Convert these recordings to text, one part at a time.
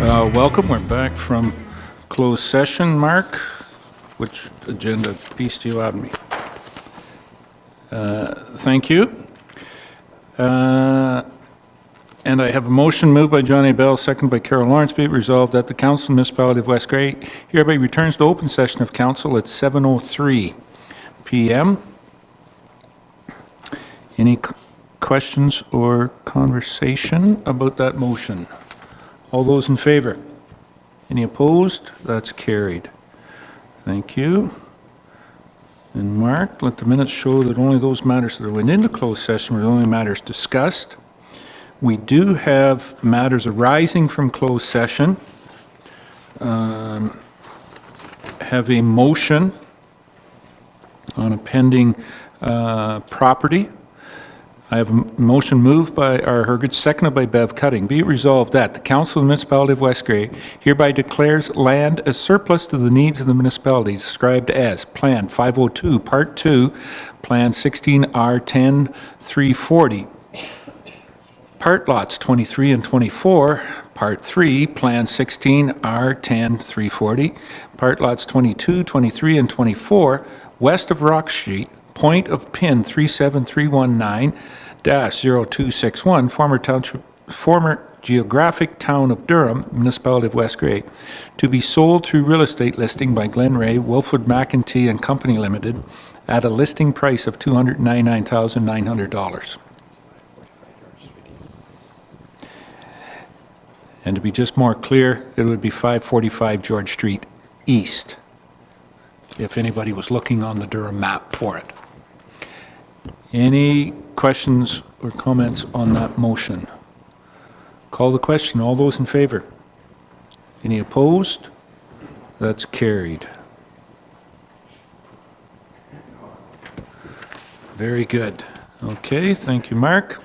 Welcome. We're back from closed session. Mark, which agenda piece do you have me? Thank you. And I have a motion moved by Johnny Bell, seconded by Carol Lawrence. Be it resolved that the Council of the Municipality of West Grey hereby returns to open session of Council at 7:03 p.m. Any questions or conversation about that motion? All those in favor? Any opposed? That's carried. Thank you. And Mark, let the minutes show that only those matters that went into closed session were the only matters discussed. We do have matters arising from closed session. Have a motion on a pending property. I have a motion moved by R. Hergert, seconded by Bev Cutting. Be it resolved that the Council of the Municipality of West Grey hereby declares land as surplus to the needs of the municipality, described as Plan 502, Part 2, Plan 16R10 340. Part lots 23 and 24, Part 3, Plan 16R10 340. Part lots 22, 23, and 24, west of Rock Street, point of pin 37319-0261, former geographic town of Durham, Municipality of West Grey, to be sold through real estate listing by Glen Ray, Wilford McEntee and Company Limited at a listing price of $299,900. And to be just more clear, it would be 545 George Street East, if anybody was looking on the Durham map for it. Any questions or comments on that motion? Call the question. All those in favor? Any opposed? That's carried. Very good. Okay, thank you, Mark.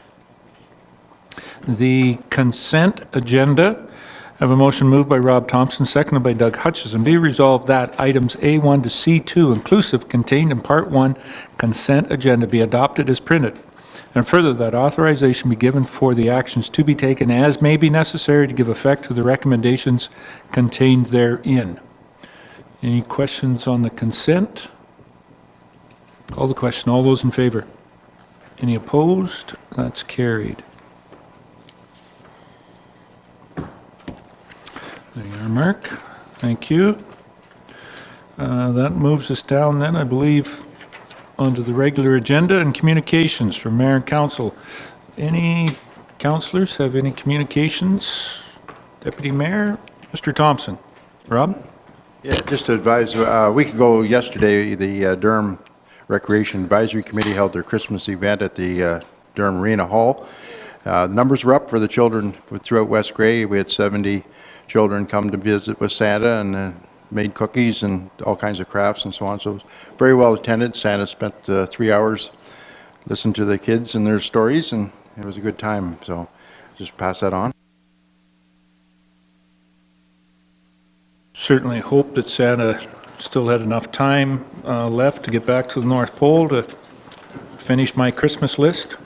The consent agenda. I have a motion moved by Rob Thompson, seconded by Doug Hutchison. Be resolved that items A1 to C2 inclusive contained in Part 1 consent agenda be adopted as printed. And further, that authorization be given for the actions to be taken as may be necessary to give effect to the recommendations contained therein. Any questions on the consent? Call the question. All those in favor? Any opposed? That's carried. There you are, Mark. Thank you. That moves us down then, I believe, onto the regular agenda and communications from Mayor and Council. Any councillors have any communications? Deputy Mayor, Mr. Thompson. Rob? Yeah, just to advise, a week ago yesterday, the Durham Recreation Advisory Committee held their Christmas event at the Durham Arena Hall. The numbers were up for the children throughout West Grey. We had 70 children come to visit with Santa and made cookies and all kinds of crafts and so on. So it was very well attended. Santa spent 3 hours listening to the kids and their stories, and it was a good time. So just pass that on. Certainly hope that Santa still had enough time left to get back to the North Pole to finish my Christmas list.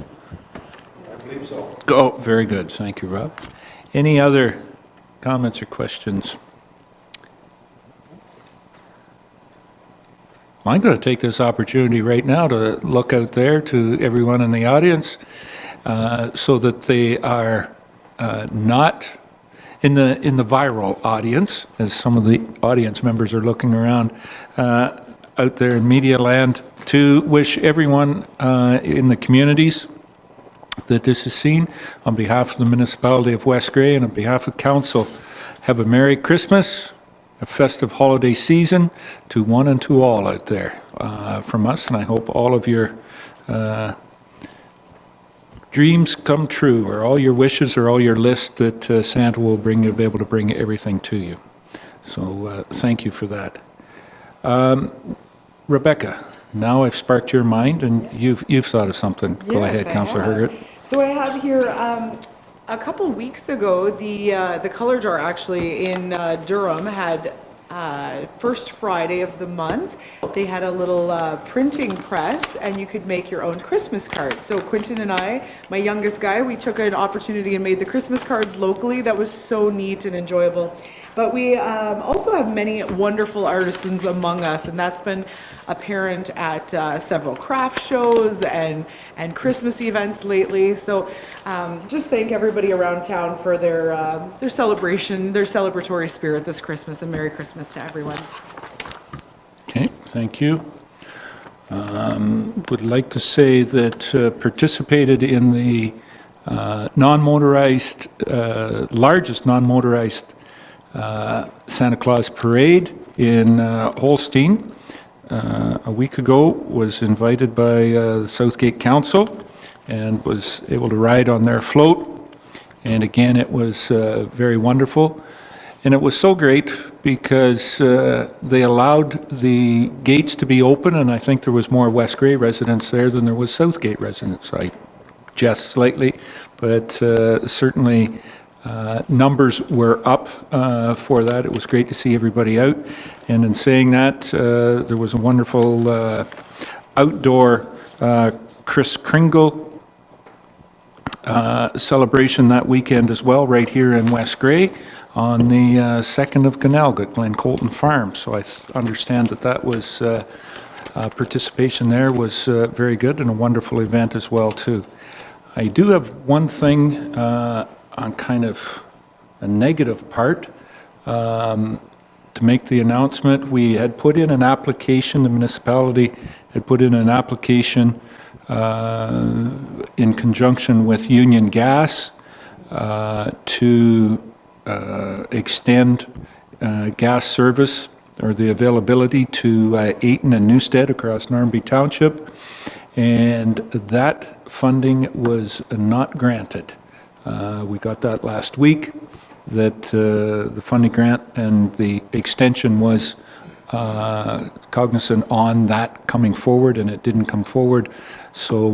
I believe so. Oh, very good. Thank you, Rob. Any other comments or questions? I'm going to take this opportunity right now to look out there to everyone in the audience so that they are not in the viral audience, as some of the audience members are looking around out there in media land, to wish everyone in the communities that this is seen, on behalf of the Municipality of West Grey and on behalf of Council, have a Merry Christmas, a festive holiday season to one and to all out there from us, and I hope all of your dreams come true, or all your wishes or all your list that Santa will be able to bring everything to you. So thank you for that. Rebecca, now I've sparked your mind and you've thought of something. Yes, go ahead, Councillor Hergert. So I have here, a couple weeks ago, the Colour Jar actually in Durham had first Friday of the month, they had a little printing press, and you could make your own Christmas cards. So Quentin and I, my youngest guy, we took an opportunity and made the Christmas cards locally. That was so neat and enjoyable. But we also have many wonderful artisans among us, and that's been apparent at several craft shows and Christmas events lately. So just thank everybody around town for their celebration, their celebratory spirit this Christmas, and Merry Christmas to everyone. Okay, thank you. Would like to say that participated in the non-motorized, largest non-motorized Santa Claus parade in Holstein a week ago. Was invited by the Southgate Council and was able to ride on their float. And again, it was very wonderful. And it was so great because they allowed the gates to be open, and I think there was more West Grey residents there than there was Southgate residents. I jest slightly, but certainly numbers were up for that. It was great to see everybody out. And in saying that, there was a wonderful outdoor Kris Kringle celebration that weekend as well, right here in West Grey on the 2nd of Glenelg at Glen Colton Farm. So I understand that that was participation there was very good, and a wonderful event as well too. I do have one thing on kind of a negative part to make the announcement. We had put in an application, the municipality had put in an application in conjunction with Union Gas to extend gas service or the availability to Ayton and Newstead across Normanby Township, and that funding was not granted. We got that last week, that the funding grant and the extension was cognizant on that coming forward, and it didn't come forward. So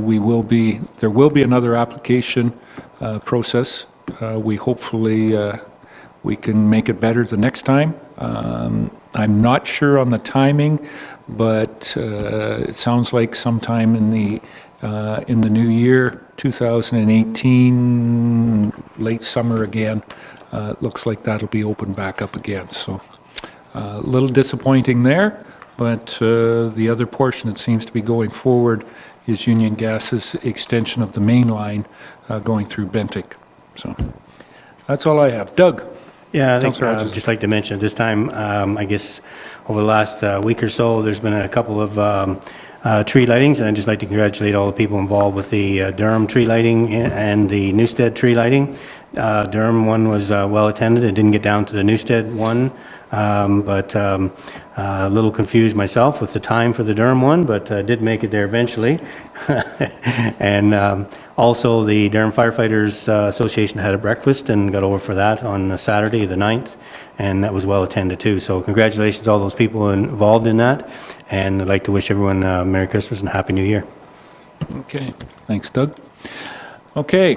there will be another application process. We hopefully we can make it better the next time. I'm not sure on the timing, but it sounds like sometime in the new year, 2018, late summer again. Looks like that'll be open back up again. So a little disappointing there, but the other portion that seems to be going forward is Union Gas's extension of the main line going through Bentic. So that's all I have. Doug? Yeah, I think I'd just like to mention at this time, I guess over the last week or so, there's been a couple of tree lightings, and I'd just like to congratulate all the people involved with the Durham tree lighting and the Newstead tree lighting. Durham one was well attended. It didn't get down to the Newstead one, but a little confused myself with the time for the Durham one, but did make it there eventually. And also the Durham Firefighters Association had a breakfast and got over for that on Saturday the 9th, and that was well attended too. So congratulations to all those people involved in that, and I'd like to wish everyone Merry Christmas and Happy New Year. Okay, thanks, Doug. Okay,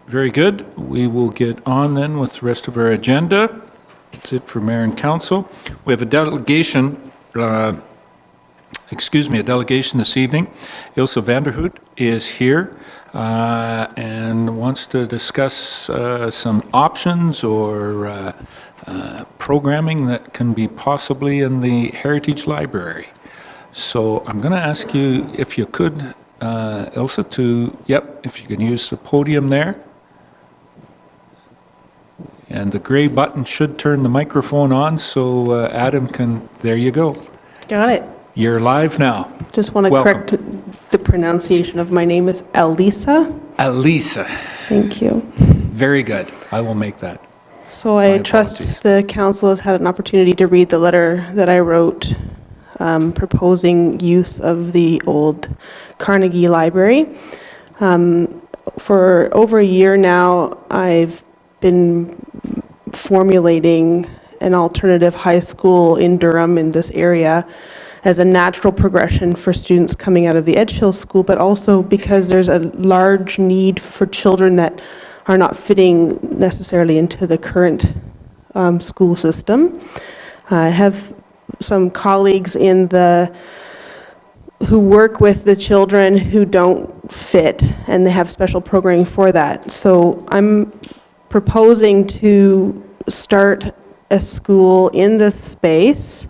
very good. We will get on then with the rest of our agenda. That's it for Mayor and Council. We have a delegation, a delegation this evening. Ilse Vanderhoot is here and wants to discuss some options or programming that can be possibly in the Heritage Library. So I'm going to ask you if you could, Ilse, if you can use the podium there. And the gray button should turn the microphone on, so Adam can, there you go. Got it. You're live now. Just want to Welcome. correct the pronunciation of my name is Elisa. Elisa. Thank you. Very good. I will make that. So I My trust apologies. the council has had an opportunity to read the letter that I wrote proposing use of the old Carnegie Library. For over a year now, I've been formulating an alternative high school in Durham in this area as a natural progression for students coming out of the Edgehill School, but also because there's a large need for children that are not fitting necessarily into the current school system. I have some colleagues who work with the children who don't fit, and they have special programming for that. So I'm proposing to start a school in this space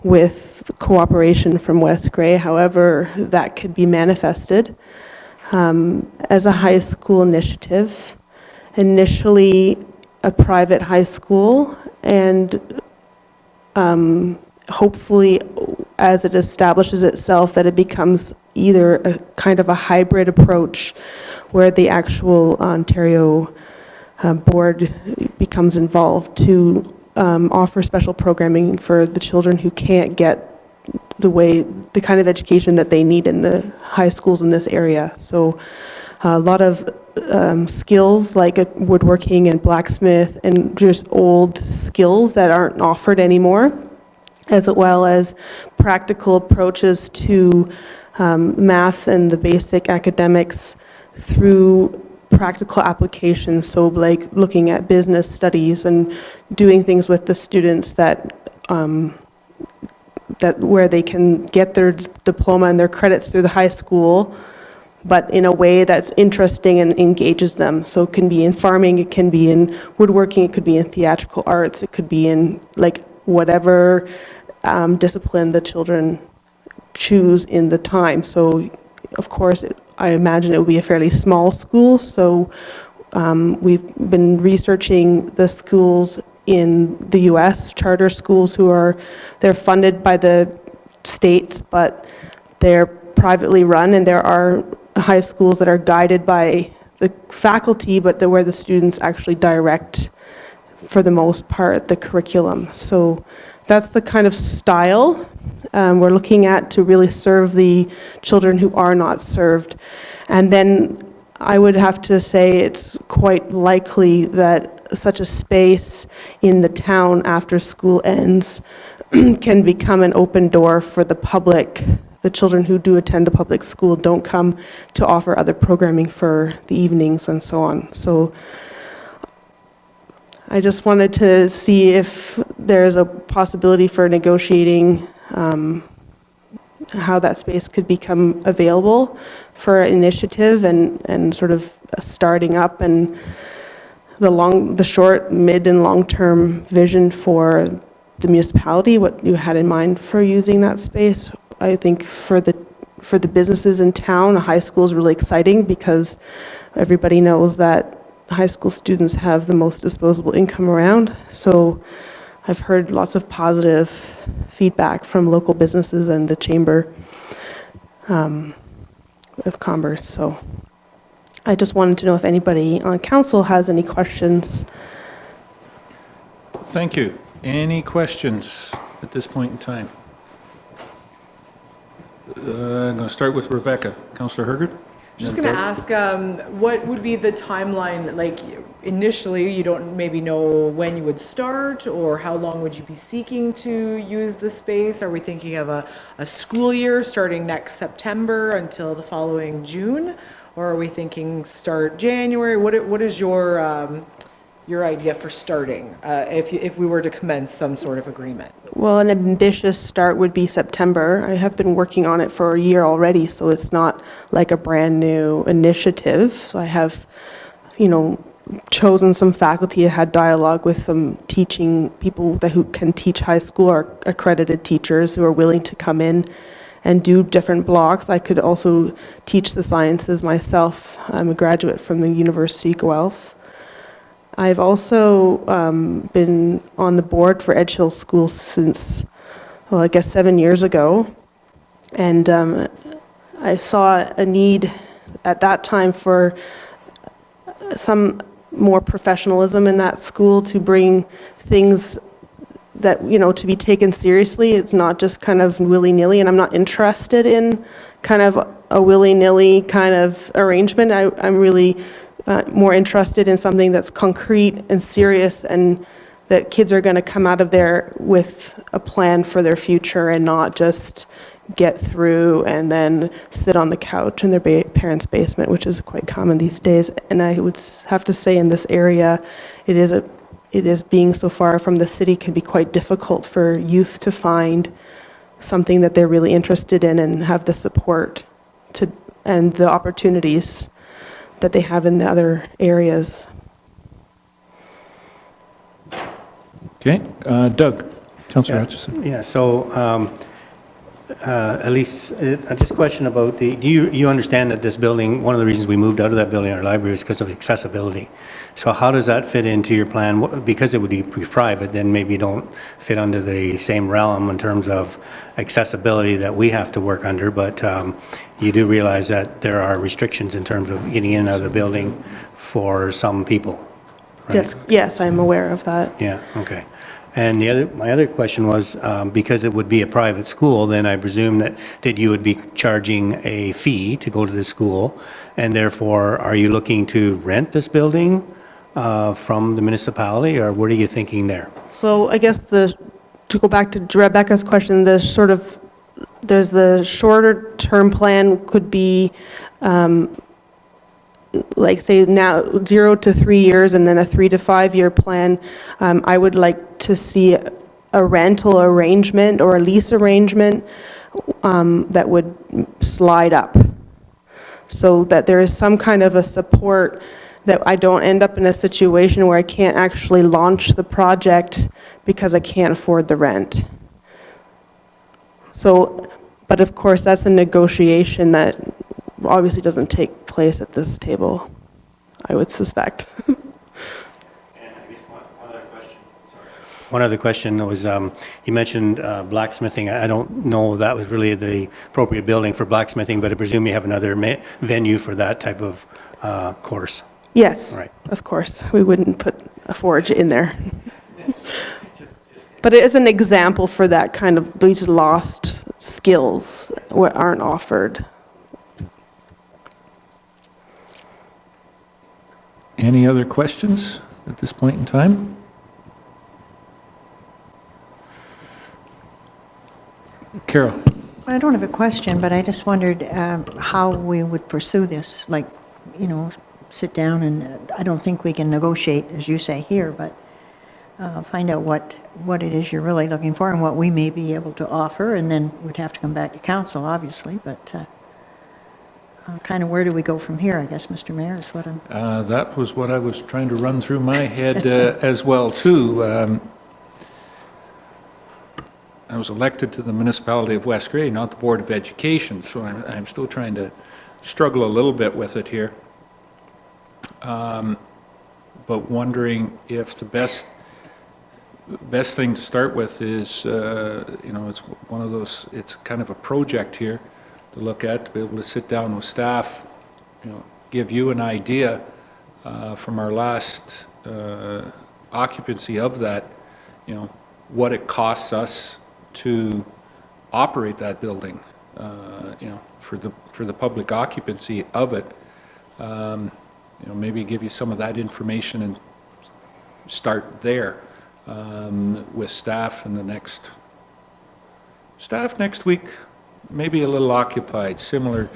with cooperation from West Grey, however that could be manifested, as a high school initiative. Initially a private high school, and hopefully as it establishes itself that it becomes either a kind of a hybrid approach where the actual Ontario board becomes involved to offer special programming for the children who can't get the kind of education that they need in the high schools in this area. So a lot of skills like woodworking and blacksmith and just old skills that aren't offered anymore, as well as practical approaches to maths and the basic academics through practical applications. So like looking at business studies and doing things with the students that where they can get their diploma and their credits through the high school, but in a way that's interesting and engages them. So it can be in farming, it can be in woodworking, it could be in theatrical arts, it could be in like whatever discipline the children choose in the time. So of course, I imagine it will be a fairly small school. So we've been researching the schools in the US, charter schools they're funded by the states, but they're privately run, and there are high schools that are guided by the faculty, but where the students actually direct, for the most part, the curriculum. So that's the kind of style we're looking at to really serve the children who are not served. And then I would have to say it's quite likely that such a space in the town after school ends can become an open door for the public. The children who do attend a public school don't come to offer other programming for the evenings and so on. So I just wanted to see if there's a possibility for negotiating how that space could become available for an initiative and sort of starting up, and the short, mid, and long-term vision for the municipality, what you had in mind for using that space. I think for the businesses in town, a high school is really exciting because everybody knows that high school students have the most disposable income around. So I've heard lots of positive feedback from local businesses and the Chamber of Commerce. So I just wanted to know if anybody on council has any questions. Thank you. Any questions at this point in time? I'm going to start with Rebecca. Councillor Hergert? Just going to ask, what would be the timeline? Like initially, you don't maybe know when you would start, or how long would you be seeking to use the space? Are we thinking of a school year starting next September until the following June? Or are we thinking start January? What is your idea for starting if we were to commence some sort of agreement? Well, an ambitious start would be September. I have been working on it for a year already, so it's not like a brand new initiative. So I have, chosen some faculty, had dialogue with some teaching people who can teach high school, or accredited teachers who are willing to come in and do different blocks. I could also teach the sciences myself. I'm a graduate from the University of Guelph. I've also been on the board for Edge Hill School since, well, I guess 7 years ago. And I saw a need at that time for some more professionalism in that school, to bring things that, to be taken seriously. It's not just kind of willy-nilly, and I'm not interested in kind of a willy-nilly kind of arrangement. I'm really more interested in something that's concrete and serious, and that kids are going to come out of there with a plan for their future, and not just get through and then sit on the couch in their parents' basement, which is quite common these days. And I would have to say in this area, it it is being so far from the city can be quite difficult for youth to find something that they're really interested in and have the support to and the opportunities that they have in the other areas. Okay, Doug, Councillor Hutchison. Yeah, so at least, just a question about do you understand that this building, one of the reasons we moved out of that building, our library, is because of accessibility. So how does that fit into your plan? Because it would be private, then maybe you don't fit under the same realm in terms of accessibility that we have to work under, but you do realize that there are restrictions in terms of getting in and out of the building for some people, right? Yes, I'm aware of that. Yeah, okay. And my other question was, because it would be a private school, then I presume that you would be charging a fee to go to the school, and therefore, are you looking to rent this building from the municipality, or what are you thinking there? So I guess to go back to Rebecca's question, there's the shorter term plan could be like say now 0 to 3 years and then a 3 to 5 year plan. I would like to see a rental arrangement or a lease arrangement that would slide up so that there is some kind of a support that I don't end up in a situation where I can't actually launch the project because I can't afford the rent. So, but of course, that's a negotiation that obviously doesn't take place at this table, I would suspect. One other question was, you mentioned blacksmithing. I don't know if that was really the appropriate building for blacksmithing, but I presume you have another venue for that type of course. Yes, Right. of course. We wouldn't put a forge in there. But it is an example for that kind of, these lost skills what aren't offered. Any other questions at this point in time? Carol? I don't have a question, but I just wondered how we would pursue this, like, sit down and, I don't think we can negotiate, as you say here, but find out what it is you're really looking for and what we may be able to offer, and then we'd have to come back to council, obviously, but kind of where do we go from here, I guess, Mr. Mayor, is what I'm... That was what I was trying to run through my head as well, too. I was elected to the Municipality of West Grey, not the Board of Education, so I'm still trying to struggle a little bit with it here. But wondering if the best thing to start with is, it's one of those, it's kind of a project here to look at, to be able to sit down with staff, give you an idea from our last occupancy of that, what it costs us to operate that building, for the public occupancy of it. Maybe give you some of that information and start there with staff in the next week, maybe a little occupied, similar,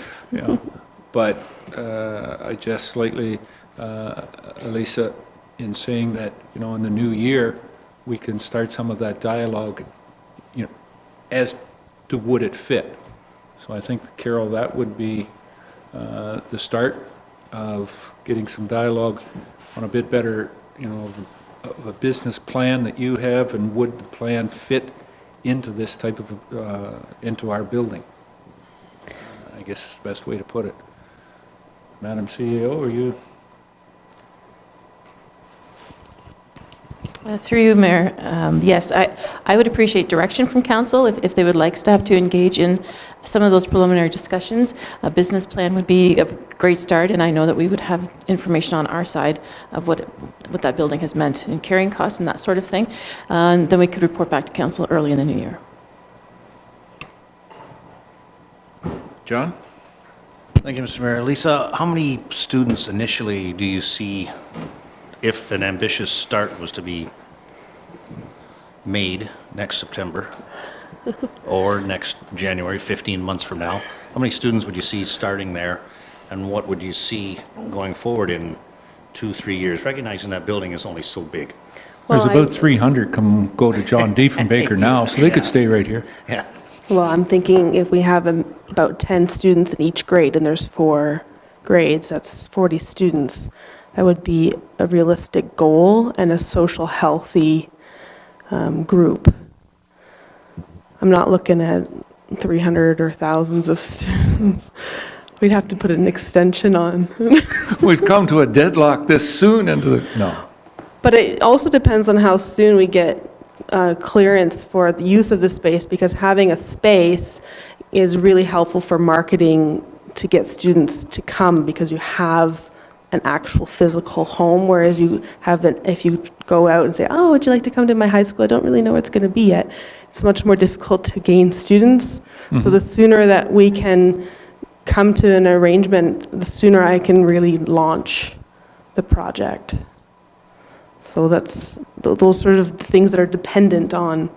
but I just slightly, Elisa, in saying that, in the new year, we can start some of that dialogue, as to would it fit. So I think, Carol, that would be the start of getting some dialogue on a bit better, of a business plan that you have, and would the plan fit into this type of, into our building? I guess is the best way to put it. Madam CEO, are you? Through you, Mayor, yes, I would appreciate direction from council if they would like staff to engage in some of those preliminary discussions. A business plan would be a great start, and I know that we would have information on our side of what that building has meant in carrying costs and that sort of thing. And then we could report back to council early in the new year. John? Thank you, Mr. Mayor. Lisa, how many students initially do you see, if an ambitious start was to be made next September or next January, 15 months from now, how many students would you see starting there, and what would you see going forward in 2-3 years, recognizing that building is only so big? There's Well, about 300 go to John Diefenbaker now, so they could stay right here. Yeah. Well, I'm thinking if we have about 10 students in each grade, and there's 4 grades, that's 40 students. That would be a realistic goal and a social healthy group. I'm not looking at 300 or thousands of students. We'd have to put an extension on. We've come to a deadlock this soon into the, no. But it also depends on how soon we get clearance for the use of the space, because having a space is really helpful for marketing to get students to come, because you have an actual physical home, whereas you haven't, if you go out and say, oh, would you like to come to my high school? I don't really know what it's going to be yet. It's much more difficult to gain students. So the sooner that we can come to an arrangement, the sooner I can really launch the project. So that's those sort of things that are dependent on.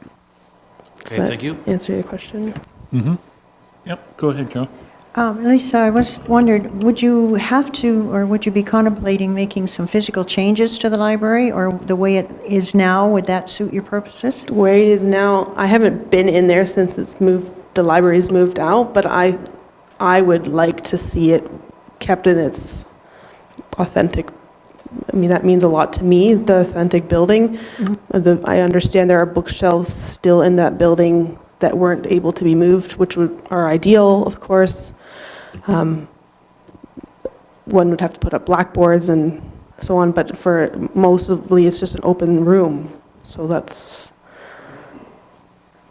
Okay, Does that thank you. answer your question? Yep, go ahead, Carol. Lisa, I was wondered, would you have to, or would you be contemplating making some physical changes to the library, or the way it is now, would that suit your purposes? The way it is now, I haven't been in there since it's moved, the library's moved out, but I would like to see it kept in its authentic, I mean, that means a lot to me, the authentic building. I understand there are bookshelves still in that building that weren't able to be moved, which are ideal, of course. One would have to put up blackboards and so on, but for mostly it's just an open room. So that's,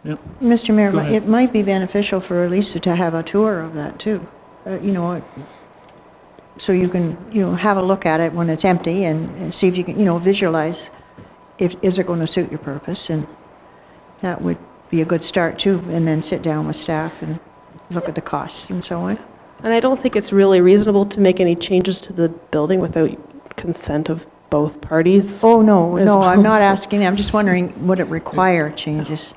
Yep. Mr. Mayor, Go ahead. it might be beneficial for Lisa to have a tour of that too. So you can, have a look at it when it's empty and see if you can, visualize is it going to suit your purpose, and that would be a good start too, and then sit down with staff and look at the costs and so on. and I don't think it's really reasonable to make any changes to the building without consent of both parties. Oh, no, As no, I'm not well. asking, I'm just wondering, would it require changes?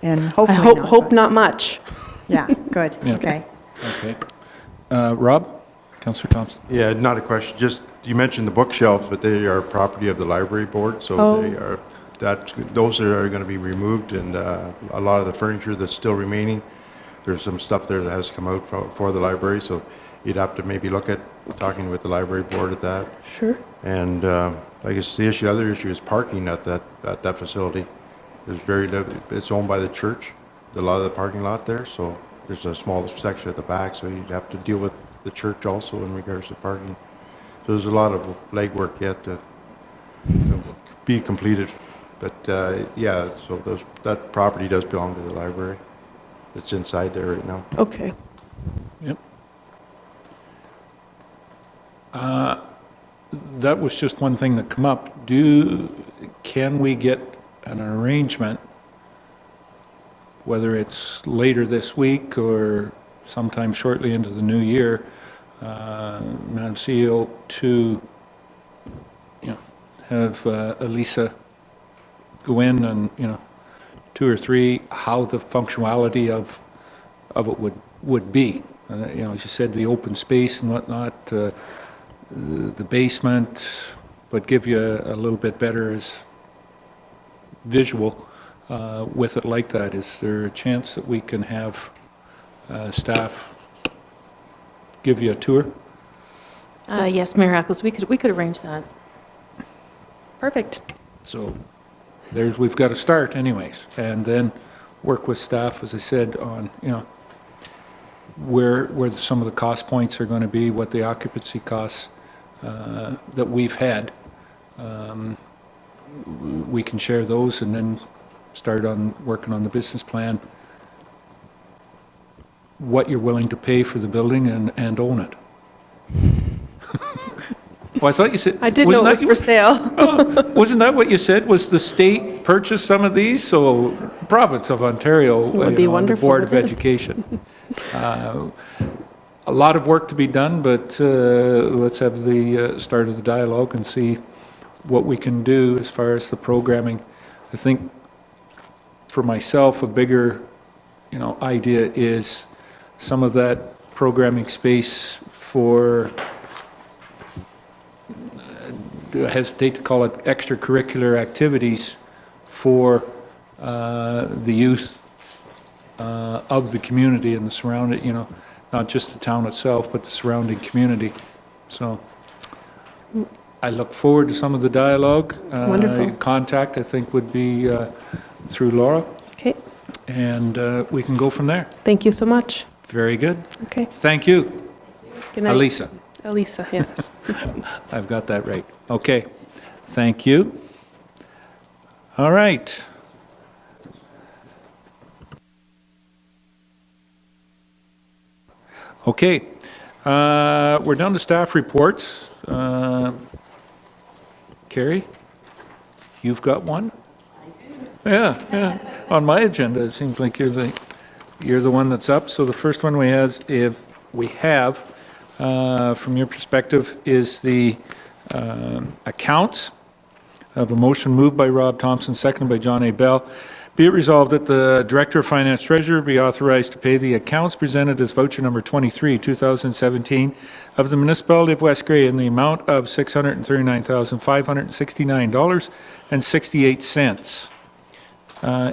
And I hopefully not. hope but- not much. Yeah, good, Yeah. okay. Okay. Rob? Councillor Thompson? Yeah, not a question, just, you mentioned the bookshelves, but they are property of the library board, so Oh. they are, those are going to be removed, and a lot of the furniture that's still remaining, there's some stuff there that has come out for the library, so you'd have to maybe look at talking with the library board at that. Sure. And I guess the other issue is parking at that facility. It's owned by the church, a lot of the parking lot there, so there's a small section at the back, so you'd have to deal with the church also in regards to parking. So there's a lot of legwork yet to be completed. But yeah, so that property does belong to the library. It's inside there right now. Okay. Yep. That was just one thing that come up. Can we get an arrangement, whether it's later this week or sometime shortly into the new year, Madam CEO, to have Elisa go in and 2 or 3, how the functionality of it would be. As you said, the open space and whatnot, the basement, but give you a little bit better as visual with it like that. Is there a chance that we can have staff give you a tour? Yes, Mayor Eccles, we could arrange that. Perfect. So we've got to start anyways, and then work with staff, as I said, on, where some of the cost points are going to be, what the occupancy costs that we've had. We can share those and then start on working on the business plan, what you're willing to pay for the building and own it. Well, I thought you said... I did know it was for sale. Wasn't that what you said? Was the state purchase some of these? So province of Ontario, Would be the wonderful, Board of wouldn't it? Education. A lot of work to be done, but let's have the start of the dialogue and see what we can do as far as the programming. I think for myself, a bigger, idea is some of that programming space for hesitate to call it extracurricular activities for the youth of the community and the surrounding, not just the town itself, but the surrounding community. So I look forward to some of the dialogue. Wonderful. Contact, I think, would be through Laura, Okay, and we can go from there. thank you so much. Very good. Okay, Thank you, good night. Elisa. Elisa, yes. I've got that right. Okay, thank you. All right. Okay, we're down to staff reports. Carrie, you've got one? I do. Yeah. On my agenda, it seems like you're the one that's up. So the first one we have, from your perspective, is the accounts. I have a motion moved by Rob Thompson, seconded by John A. Bell. Be it resolved that the Director of Finance Treasurer be authorized to pay the accounts presented as voucher number 23, 2017 of the Municipality of West Grey in the amount of $639,569.68.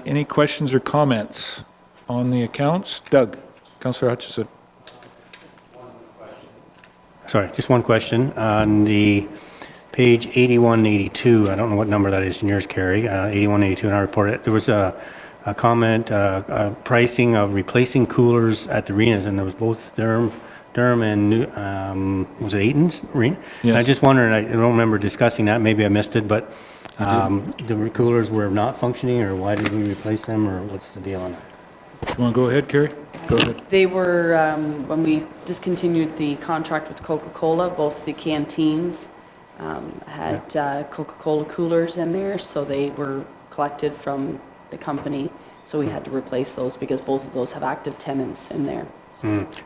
Any questions or comments on the accounts? Doug, Councillor Hutchison. Sorry, just one question. On the page 8182, I don't know what number that is in yours, Carrie, 8182 in our report, there was a comment, pricing of replacing coolers at the arenas, and there was both Durham and was it Eaton's arena? Yes. I just wondered, I don't remember discussing that, maybe I missed it, but the coolers were not functioning, or why did we replace them, or what's the deal on that? You want to go ahead, Carrie? Go ahead. They were, when we discontinued the contract with Coca-Cola, both the canteens had Coca-Cola coolers in there, so they were collected from the company. So we had to replace those because both of those have active tenants in there.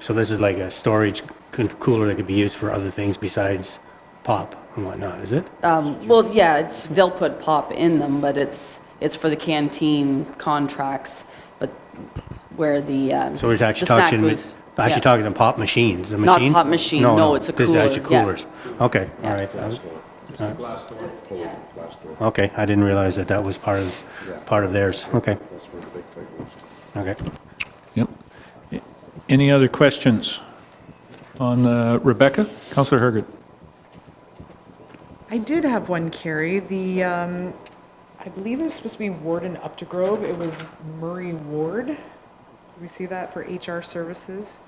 So this is like a storage cooler that could be used for other things besides pop and whatnot, is it? Well, yeah, they'll put pop in them, but it's for the canteen contracts, but where the So we're actually the snack talking, booth- actually yeah. talking about pop machines, the Not machines? pop machine, no, it's a This is cooler, actually yeah. coolers. Okay, all right. Okay, I didn't realize that that was part of theirs. Okay. Okay. Yep. Any other questions on Rebecca? Councillor Hergert. I did have one, Carrie. I believe it was supposed to be Warden Updegrove. It was Murray Ward. Did we see that for HR services?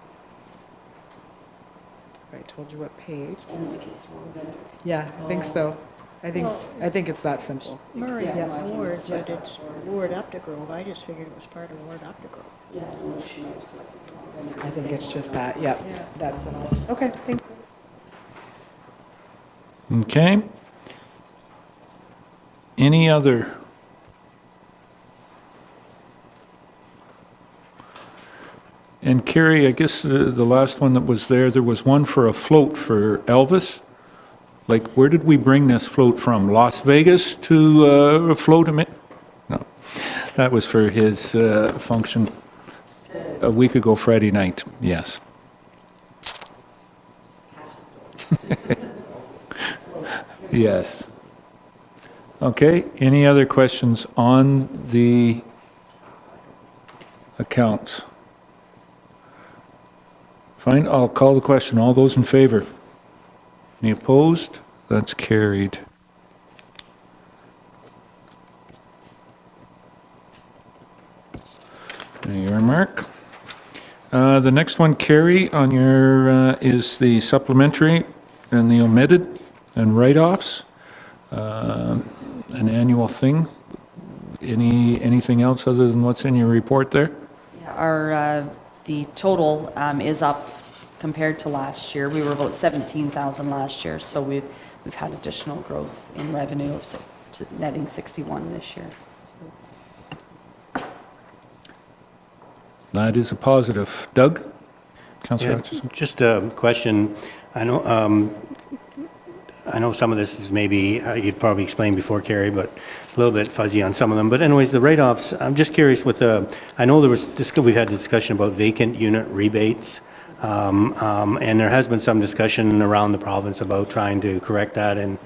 If I told you what page. Yeah, I think so. I think it's that simple. Murray Ward, but it's Ward Updegrove. I just figured it was part of Ward Updegrove. I think it's just that, yep, that's simple. Okay, thank you. Okay. Any other? And Carrie, I guess the last one that was there was one for a float for Elvis. Like, where did we bring this float from? Las Vegas to float him in? No, that was for his function a week ago Friday night, yes. Yes. Okay, any other questions on the accounts? Fine, I'll call the question. All those in favor? Any opposed? That's carried. There you are, Mark. The next one, Carrie, on your, is the supplementary and the omitted and write-offs. An annual thing. Anything else other than what's in your report there? Our, the total is up compared to last year. We were about 17,000 last year, so we've had additional growth in revenue of netting 61 this year. That is a positive. Doug? Councillor Yeah, Hutchison? just a question. I know some of this is maybe, you've probably explained before, Carrie, but a little bit fuzzy on some of them. But anyways, the write-offs, I'm just curious with I know we've had a discussion about vacant unit rebates. And there has been some discussion around the province about trying to correct that and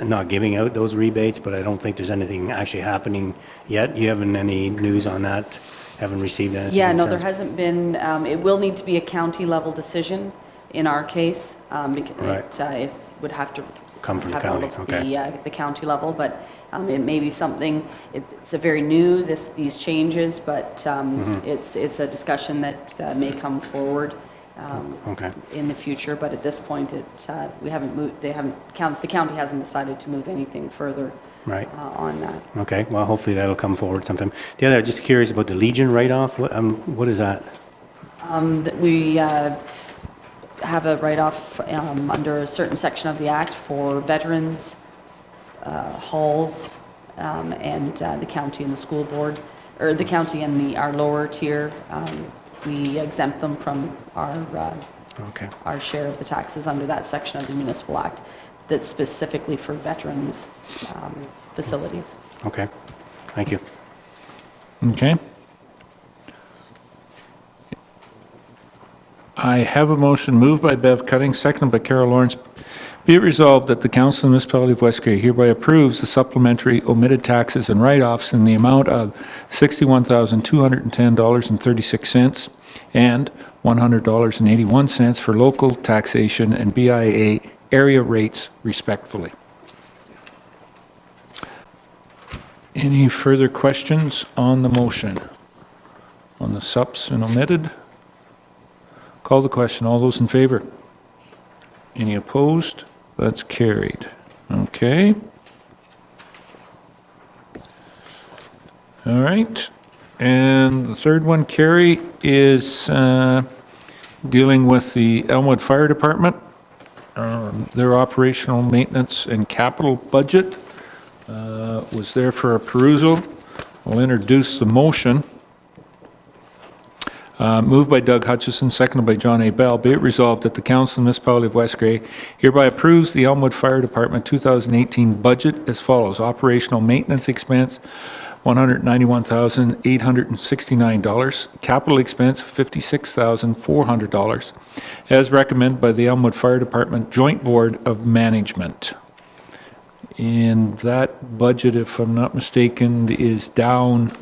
not giving out those rebates, but I don't think there's anything actually happening yet. You haven't any news on that? Haven't received anything? Yeah, in no, there terms- hasn't been, it will need to be a county-level decision in our case. Because Right. it would have to Come from the have all county, of okay. the county level, but it may be something, it's a very new, these changes, but Mm-hmm. it's a discussion that may come forward Okay. in the future, but at this point, we haven't moved, the county hasn't decided to move anything further Right. on that. Okay, well, hopefully that'll come forward sometime. The other, just curious about the Legion write-off. What is that? That we have a write-off under a certain section of the Act for veterans, halls, and the county and the school board, or the county and our lower tier. We exempt them from Okay. our share of the taxes under that section of the Municipal Act that's specifically for veterans facilities. Okay, thank you. Okay. I have a motion moved by Bev Cutting, seconded by Carol Lawrence. Be it resolved that the Council of the Municipality of West Grey hereby approves the supplementary omitted taxes and write-offs in the amount of $61,210.36 and $100.81 for local taxation and BIA area rates respectively. Any further questions on the motion? On the subs and omitted? Call the question. All those in favor? Any opposed? That's carried. Okay. All right. And the third one, Carrie, is dealing with the Elmwood Fire Department, their operational maintenance and capital budget was there for a perusal. I'll introduce the motion. Moved by Doug Hutchison, seconded by John A. Bell. Be it resolved that the Council of the Municipality of West Grey hereby approves the Elmwood Fire Department 2018 budget as follows. Operational maintenance expense, $191,869. Capital expense, $56,400. As recommended by the Elmwood Fire Department Joint Board of Management. And that budget, if I'm not mistaken, is down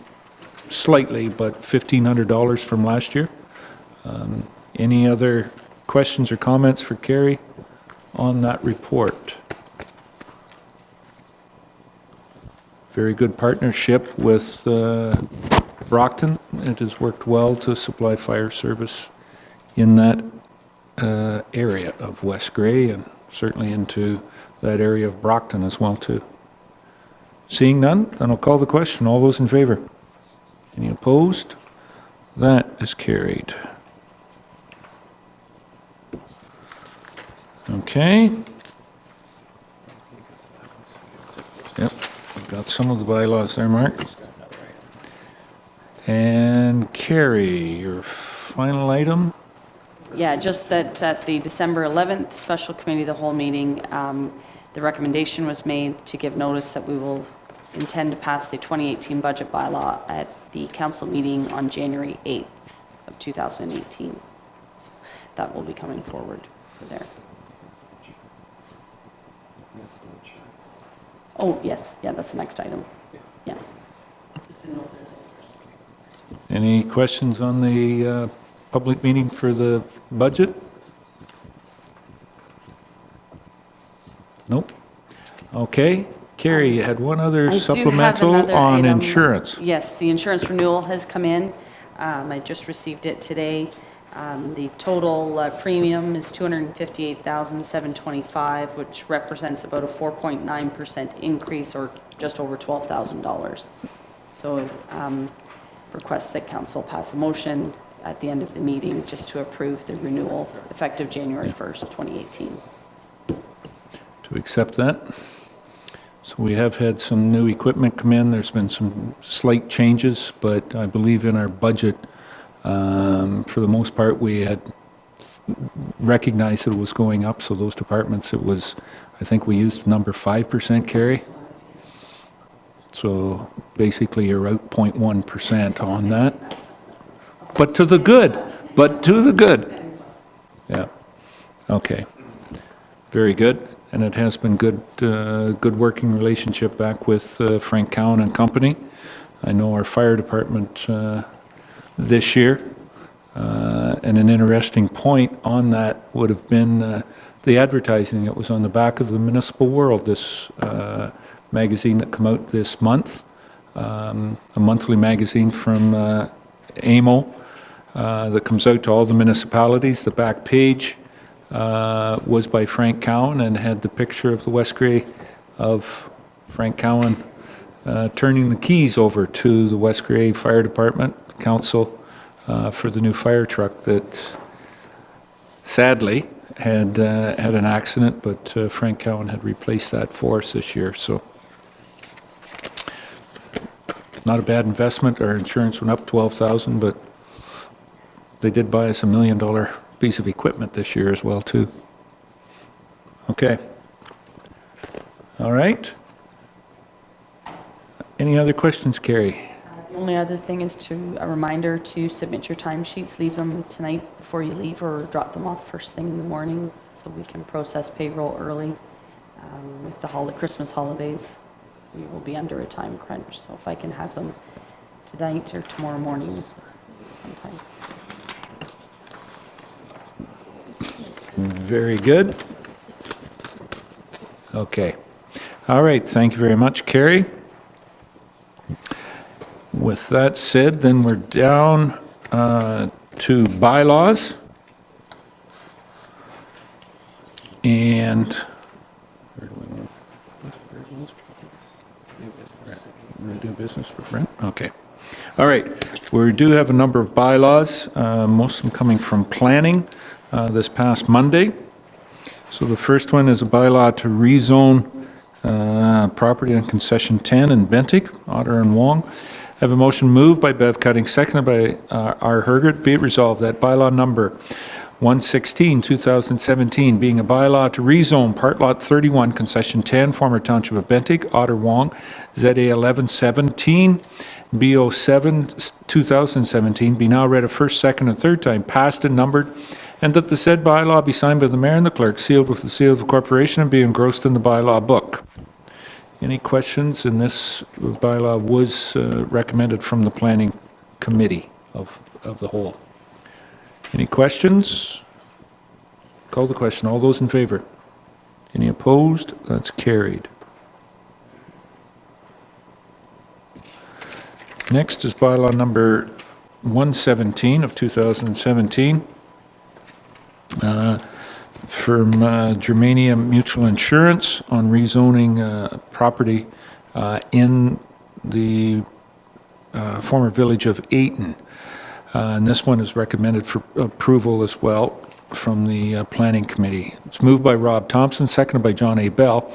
slightly, but $1,500 from last year. Any other questions or comments for Carrie on that report? Very good partnership with Brockton. It has worked well to supply fire service in that area of West Grey and certainly into that area of Brockton as well too. Seeing none, then I'll call the question. All those in favor? Any opposed? That is carried. Okay. Yep, I've got some of the bylaws there, Mark. And Carrie, your final item? Yeah, just that at the December 11th Special Committee of the Whole meeting, the recommendation was made to give notice that we will intend to pass the 2018 budget bylaw at the council meeting on January 8th of 2018. So that will be coming forward for there. Oh, yes, yeah, that's the next item. Yeah. Any questions on the public meeting for the budget? Nope. Okay. Carrie, you had one other I do have supplemental another on item. insurance. Yes, the insurance renewal has come in. I just received it today. The total premium is $258,725, which represents about a 4.9% increase, or just over $12,000. So request that council pass a motion at the end of the meeting just to approve the renewal effective January 1st, 2018. To accept that. So we have had some new equipment come in. There's been some slight changes, but I believe in our budget, for the most part, we had recognized that it was going up. So those departments, it was, I think we used the number 5%, Carrie. So basically you're out 0.1% on that. But to the good, Yeah. Okay. Very good. And it has been good, good working relationship back with Frank Cowan and Company. I know our fire department this year. And an interesting point on that would have been the advertising that was on the back of the Municipal World, this magazine that come out this month, a monthly magazine from AMO that comes out to all the municipalities. The back page was by Frank Cowan and had the picture of the West Grey of Frank Cowan turning the keys over to the West Grey Fire Department Council for the new fire truck that sadly had an accident, but Frank Cowan had replaced that for us this year. So not a bad investment. Our insurance went up $12,000, but they did buy us $1 million piece of equipment this year as well too. Okay. All right. Any other questions, Carrie? The only other thing is a reminder to submit your timesheets, leave them tonight before you leave, or drop them off first thing in the morning so we can process payroll early. With the Christmas holidays, we will be under a time crunch, so if I can have them tonight or tomorrow morning sometime. Very good. Okay. All right. Thank you very much, Carrie. With that said, then we're down to bylaws. And do business for Brent? Okay. All right. We do have a number of bylaws, most of them coming from planning this past Monday. So the first one is a bylaw to rezone property on concession 10 in Bentic, Otter and Wong. I have a motion moved by Bev Cutting, seconded by R. Hergert. Be it resolved that bylaw number 116, 2017, being a bylaw to rezone part lot 31, concession 10, former township of Bentic, Otter Wong, ZA 1117, B07, 2017, be now read a first, second, and third time, passed and numbered, and that the said bylaw be signed by the mayor and the clerk, sealed with the seal of the corporation, and be engrossed in the bylaw book. Any questions? And this bylaw was recommended from the planning committee of the whole. Any questions? Call the question. All those in favor? Any opposed? That's carried. Next is bylaw number 117 of 2017. From Germania Mutual Insurance on rezoning property in the former village of Ayton. And this one is recommended for approval as well from the Planning Committee. It's moved by Rob Thompson, seconded by John A. Bell.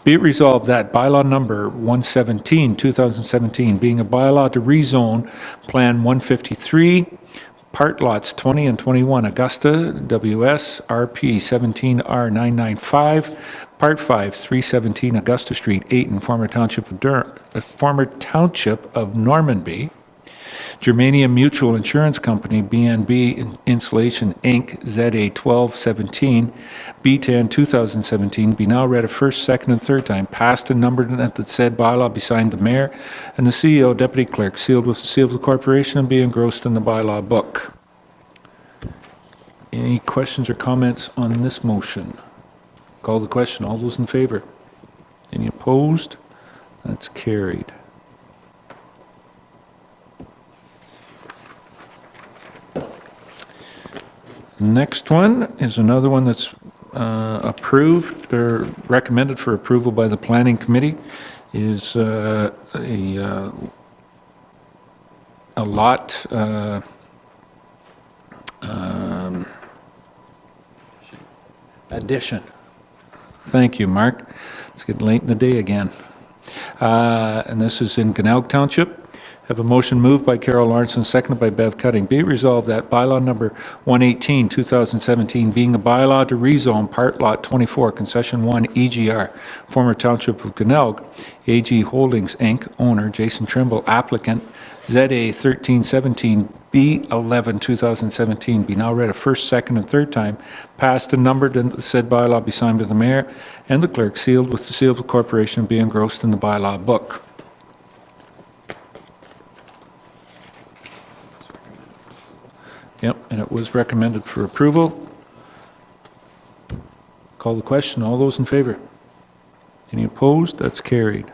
Be it resolved that bylaw number 117, 2017, being a bylaw to rezone Plan 153, part lots 20 and 21, Augusta, WS, RP 17R995, Part 5, 317 Augusta Street, Ayton, former township of Normanby. Germania Mutual Insurance Company, BNB Insulation Inc., ZA 1217, B10 2017, be now read a first, second, and third time, passed and numbered, and that the said bylaw be signed the mayor and the CEO, deputy clerk, sealed with the seal of the corporation, and be engrossed in the bylaw book. Any questions or comments on this motion? Call the question. All those in favor? Any opposed? That's carried. Next one is another one that's approved or recommended for approval by the Planning Committee. Is a lot addition. Thank you, Mark. It's getting late in the day again. And this is in Ganaug Township. Have a motion moved by Carol Lawrence and seconded by Bev Cutting. Be it resolved that bylaw number 118, 2017, being a bylaw to rezone part lot 24, concession 1, EGR, former township of Ganaug, AG Holdings, Inc., owner, Jason Trimble, applicant, ZA 1317, B11, 2017, be now read a first, second, and third time, passed and numbered, and the said bylaw be signed by the mayor and the clerk, sealed with the seal of the corporation, and be engrossed in the bylaw book. Yep, and it was recommended for approval. Call the question. All those in favor? Any opposed? That's carried.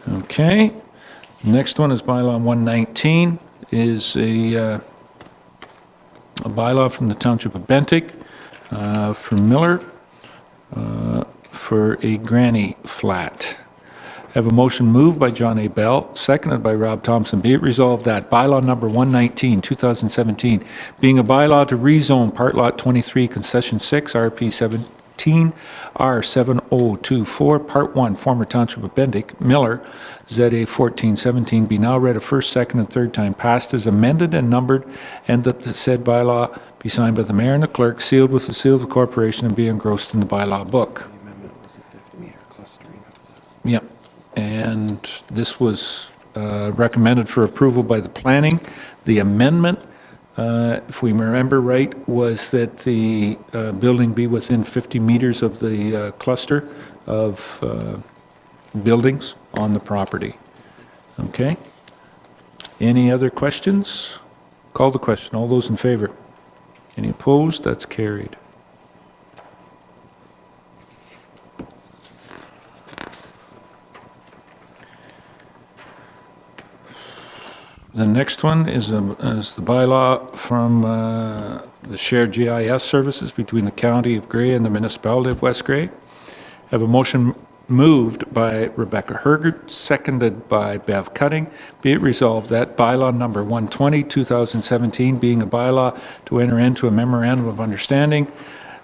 Okay. Next one is bylaw 119, is a bylaw from the Township of Bentic for Miller for a granny flat. I have a motion moved by John A. Bell, seconded by Rob Thompson. Be it resolved that bylaw number 119, 2017, being a bylaw to rezone Part Lot 23, Concession 6, RP 17, R7024, Part 1, former Township of Bentic, Miller, ZA 1417, be now read a first, second, and third time, passed as amended and numbered, and that the said bylaw be signed by the mayor and the clerk, sealed with the seal of the corporation, and be engrossed in the bylaw book. The amendment was the 50-meter clustering. Yep. And this was recommended for approval by the planning. The amendment, if we remember right, was that the building be within 50 meters of the cluster of buildings on the property. Okay? Any other questions? Call the question. All those in favor? Any opposed? That's carried. The next one is the bylaw from the shared GIS services between the County of Grey and the Municipality of West Grey. I have a motion moved by Rebecca Hergert, seconded by Bev Cutting. Be it resolved that bylaw number 120, 2017, being a bylaw to enter into a memorandum of understanding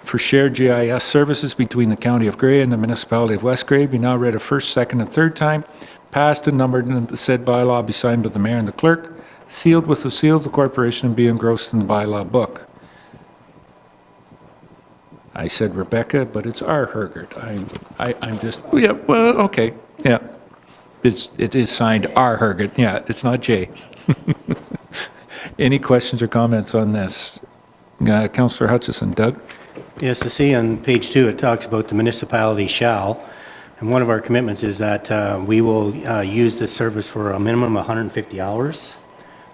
for shared GIS services between the County of Grey and the Municipality of West Grey, be now read a first, second, and third time, passed and numbered, and the said bylaw be signed by the mayor and the clerk, sealed with the seal of the corporation, and be engrossed in the bylaw book. I said Rebecca, but it's R. Hergert. I'm just, yeah, well, okay, yeah. It is signed R. Hergert, yeah, it's not J. Any questions or comments on this? Councillor Hutchison. Doug? Yes, to see on page 2, it talks about the municipality shall, and one of our commitments is that we will use this service for a minimum of 150 hours,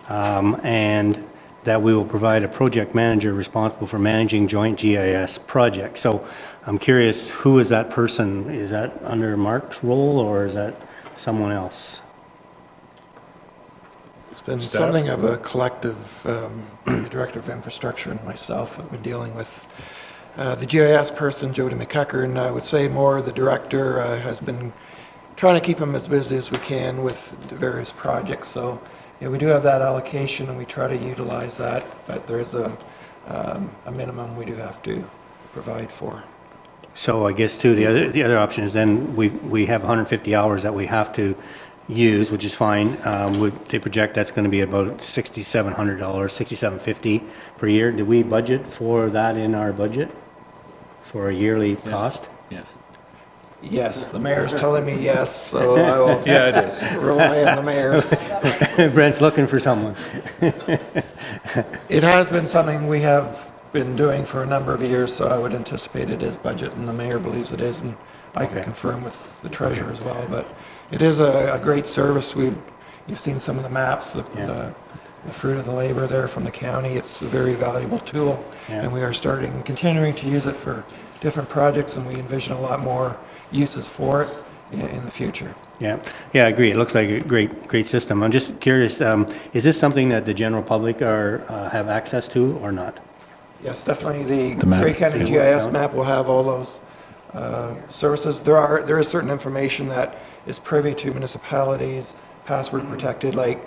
and that we will provide a project manager responsible for managing joint GIS projects. So I'm curious, who is that person? Is that under Mark's role, or is that someone else? It's been something of a collective, the Director of Infrastructure and myself have been dealing with the GIS person, Jody McCucker, and I would say more the director has been trying to keep him as busy as we can with the various projects. So yeah, we do have that allocation and we try to utilize that, but there is a minimum we do have to provide for. So I guess too, the other option is then we have 150 hours that we have to use, which is fine. They project that's going to be about $6,700, $6,750 per year. Do we budget for that in our budget for a yearly cost? Yes. Yes, the mayor's telling me yes, so I will Yeah, it is. rely on the mayor's. Brent's looking for someone. It has been something we have been doing for a number of years, so I would anticipate it is budget, and the mayor believes it is, and I can confirm with the treasurer as well. But it is a great service. You've seen some of the maps, the fruit of the labor there from the county. It's a very valuable tool, and we are continuing to use it for different projects, and we envision a lot more uses for it in the future. Yeah, I agree. It looks like a great system. I'm just curious, is this something that the general public have access to or not? Yes, definitely. The map. Grey County GIS map will have all those services. There is certain information that is privy to municipalities, password protected, like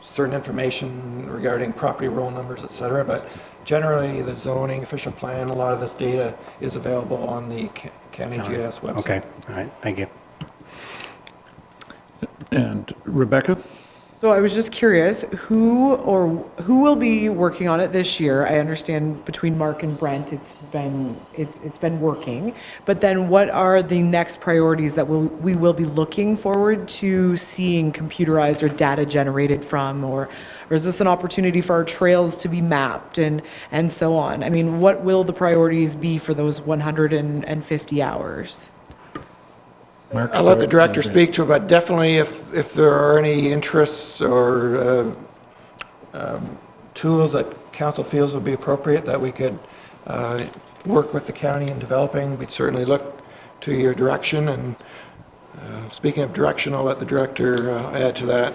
certain information regarding property roll numbers, et cetera. But generally, the zoning official plan, a lot of this data is available on the county GIS website. Okay, all right, thank you. And Rebecca? So I was just curious, who will be working on it this year? I understand between Mark and Brent, it's been working. But then what are the next priorities that we will be looking forward to seeing computerized or data generated from? Or is this an opportunity for our trails to be mapped and so on? I mean, what will the priorities be for those 150 hours? Mark, I'll let the start. director speak to it, but definitely if there are any interests or tools that council feels would be appropriate that we could work with the county in developing, we'd certainly look to your direction. And speaking of direction, I'll let the director add to that.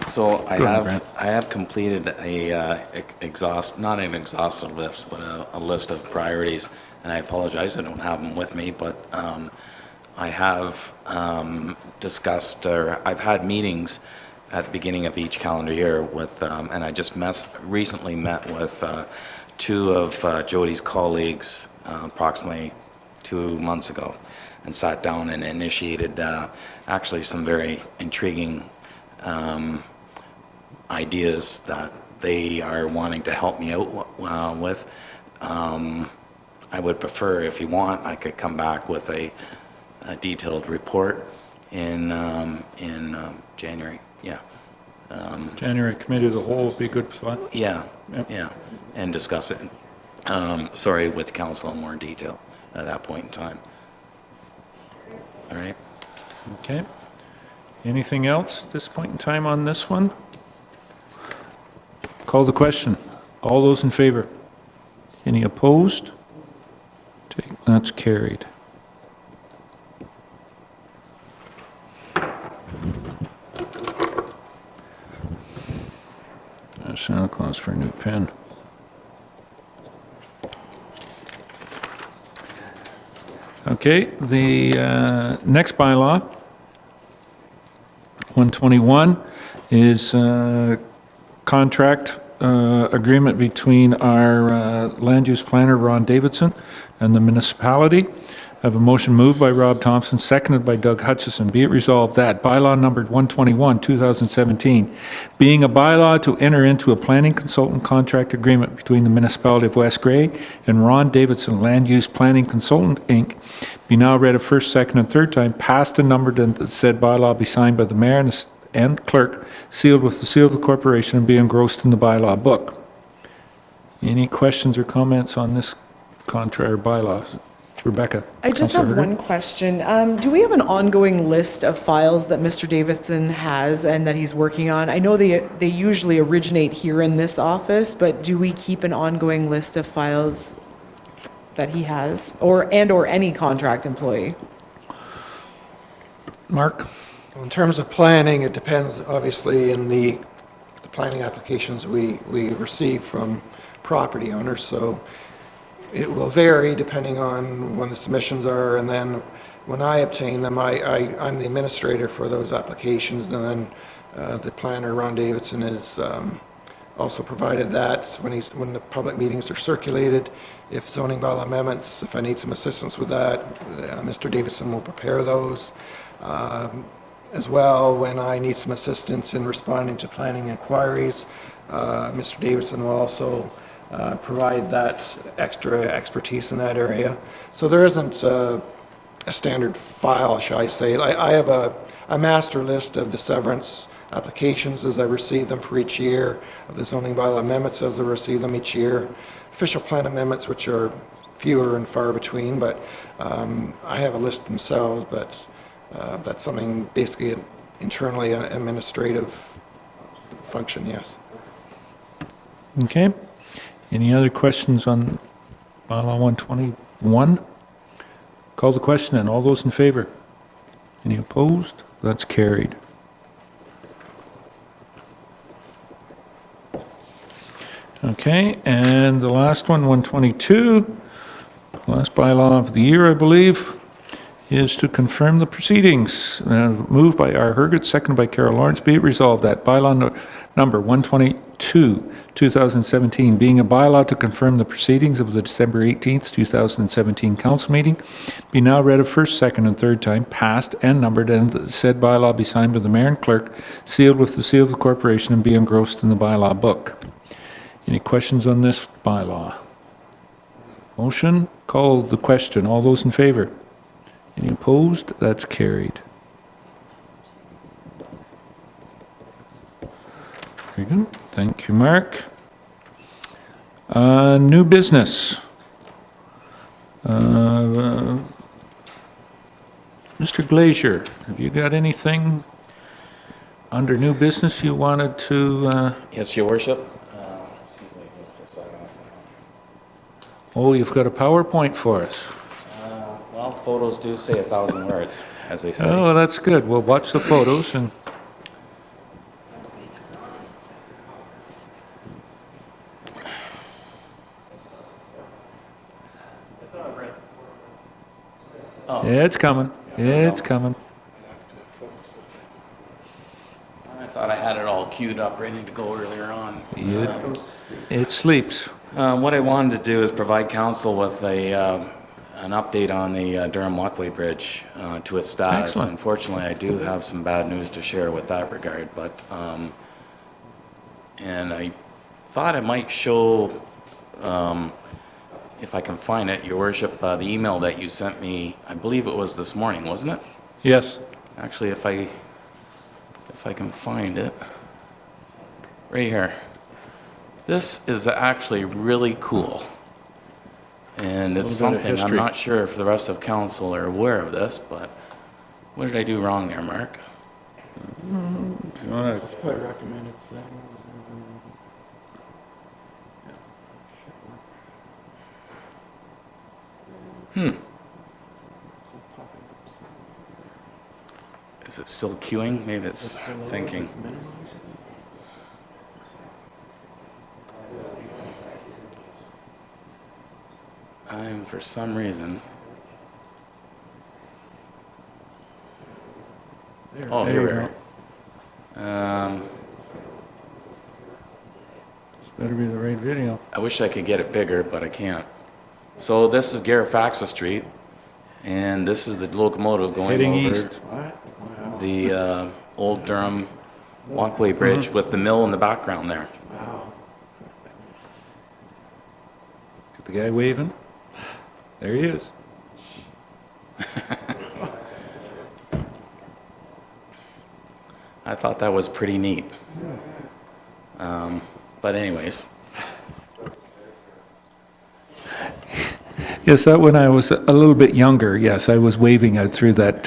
So I Go ahead, Brent. have completed not an exhaustive list, but a list of priorities. And I apologize, I don't have them with me, but I have discussed, or I've had meetings at the beginning of each calendar year with, and I just recently met with two of Jody's colleagues approximately 2 months ago, and sat down and initiated actually some very intriguing ideas that they are wanting to help me out with. I would prefer, if you want, I could come back with a detailed report in January. Yeah. January committee of the whole would be a good spot. Yeah. Yep. Yeah. And discuss it. With council in more detail at that point in time. All right. Okay. Anything else at this point in time on this one? Call the question. All those in favor? Any opposed? That's carried. Santa Claus for a new pen. Okay, the next bylaw, 121, is contract agreement between our land use planner, Ron Davidson, and the municipality. I have a motion moved by Rob Thompson, seconded by Doug Hutchison. Be it resolved that bylaw numbered 121, 2017, being a bylaw to enter into a planning consultant contract agreement between the municipality of West Grey and Ron Davidson Land Use Planning Consultant, Inc., be now read a first, second, and third time, passed and numbered, and that said bylaw be signed by the mayor and clerk, sealed with the seal of the corporation, and be engrossed in the bylaw book. Any questions or comments on this contract or bylaws? Rebecca. I just have one question. Do we have an ongoing list of files that Mr. Davidson has and that he's working on? I know they usually originate here in this office, but do we keep an ongoing list of files that he has, or any contract employee? Mark? In terms of planning, it depends, obviously, in the planning applications we receive from property owners, so it will vary depending on when the submissions are, and then when I obtain them, I'm the administrator for those applications, and then the planner, Ron Davidson, is also provided that when the public meetings are circulated. If zoning bylaw amendments, if I need some assistance with that, Mr. Davidson will prepare those. As well, when I need some assistance in responding to planning inquiries, Mr. Davidson will also provide that extra expertise in that area. So there isn't a standard file, shall I say. I have a master list of the severance applications as I receive them for each year, of the zoning bylaw amendments as I receive them each year, official plan amendments, which are fewer and far between, but I have a list themselves, but that's something basically internally an administrative function, yes. Okay. Any other questions on bylaw 121? Call the question, and all those in favor? Any opposed? That's carried. Okay, and the last one, 122, last bylaw of the year, I believe, is to confirm the proceedings. Moved by R. Herget, seconded by Carol Lawrence. Be it resolved that bylaw number 122, 2017, being a bylaw to confirm the proceedings of the December 18th, 2017 council meeting, be now read a first, second, and third time, passed and numbered, and the said bylaw be signed by the mayor and clerk, sealed with the seal of the corporation, and be engrossed in the bylaw book. Any questions on this bylaw? Motion, call the question. All those in favor? Any opposed? That's carried. Very good. Thank you, Mark. New business. Mr. Glazier, have you got anything under new business you wanted to? Yes, Your Worship. Oh, you've got a PowerPoint for us. Well, photos do say 1,000 words, as they say. Oh, that's good. We'll watch the photos and. Yeah, it's coming. It's coming. I thought I had it all queued up, ready to go earlier on. It sleeps. What I wanted to do is provide council with an update on the Durham Walkway Bridge to its status. Excellent. Unfortunately, I do have some bad news to share with that regard, but and I thought I might show, if I can find it, Your Worship, the email that you sent me. I believe it was this morning, wasn't it? Yes. Actually, if I can find it, right here. This is actually really cool, and it's A little bit of something I'm history. not sure if the rest of council are aware of this, but what did I do wrong there, Mark? You wanna- Is it still queuing? Maybe it's thinking. I'm, for some reason... Oh, here we There you are. This better be the right video. I wish I could get it bigger, but I can't. So this is Garifaxa Street, and this is the locomotive going Heading over east. the old Durham Walkway Bridge with the mill in the background there. Got the guy waving. There he is. I thought that was pretty neat. But anyways, Yes, that when I was a little bit younger, yes, I was waving out through that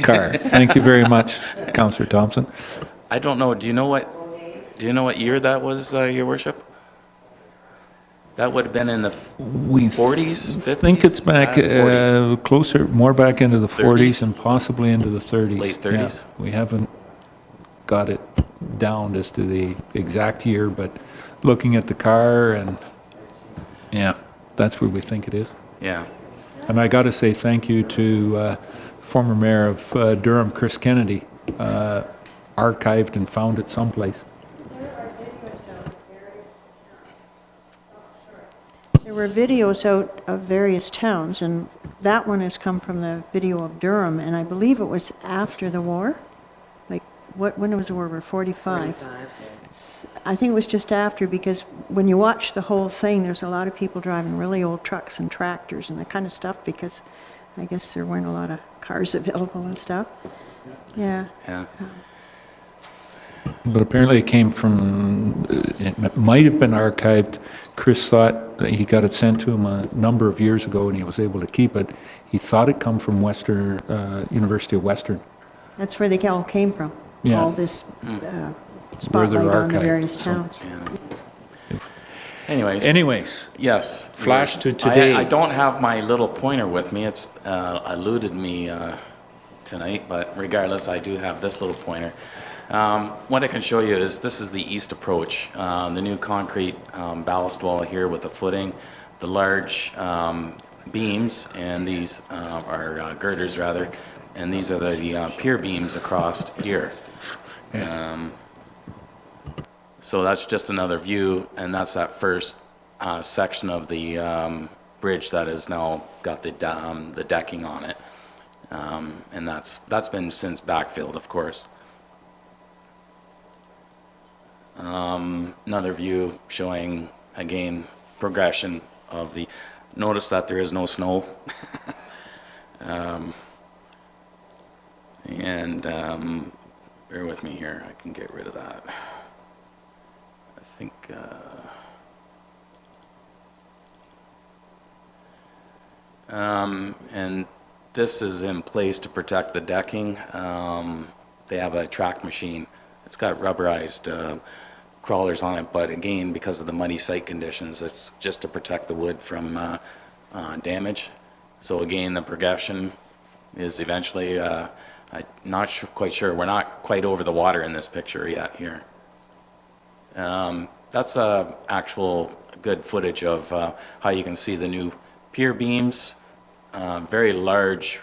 car. Thank you very much, Councillor Thompson. I don't know, do you know what year that was, Your Worship? That would have been in the We 40s, 50s? I think it's back 40s. closer, more back into the 40s 30s? and possibly into the 30s. Late 30s? Yeah, we haven't got it down as to the exact year, but looking at the car and, yeah, that's where we think it is. Yeah. And I got to say thank you to former mayor of Durham, Chris Kennedy, archived and found it someplace. There were videos out of various towns, and that one has come from the video of Durham, and I believe it was after the war. Like, when was the war? 45. I think it was just after, because when you watch the whole thing, there's a lot of people driving really old trucks and tractors and that kind of stuff, because I guess there weren't a lot of cars available and stuff. Yeah. Yeah. But apparently it came from, it might have been archived. Chris thought that he got it sent to him a number of years ago and he was able to keep it. He thought it come from Western, University of Western. That's where they all came from. Yeah. All this Where spotlight they're on the archived, various so, towns. Yeah. Anyways, Yes, Your flash Worship. to today. I don't have my little pointer with me. It's eluded me tonight, but regardless, I do have this little pointer. What I can show you is this is the east approach. The new concrete ballast wall here with the footing, the large beams, and these are girders rather, and these are the pier beams across here. So that's just another view, and that's that first section of the bridge that has now got the decking on it. And that's been since backfilled, of course. Another view showing, again, progression of the, notice that there is no snow. Bear with me here, I can get rid of that. I think, and this is in place to protect the decking. They have a track machine. It's got rubberized crawlers on it, but again, because of the muddy site conditions, it's just to protect the wood from damage. So again, the progression is eventually, I'm not quite sure, we're not quite over the water in this picture yet here. That's actual good footage of how you can see the new pier beams, very large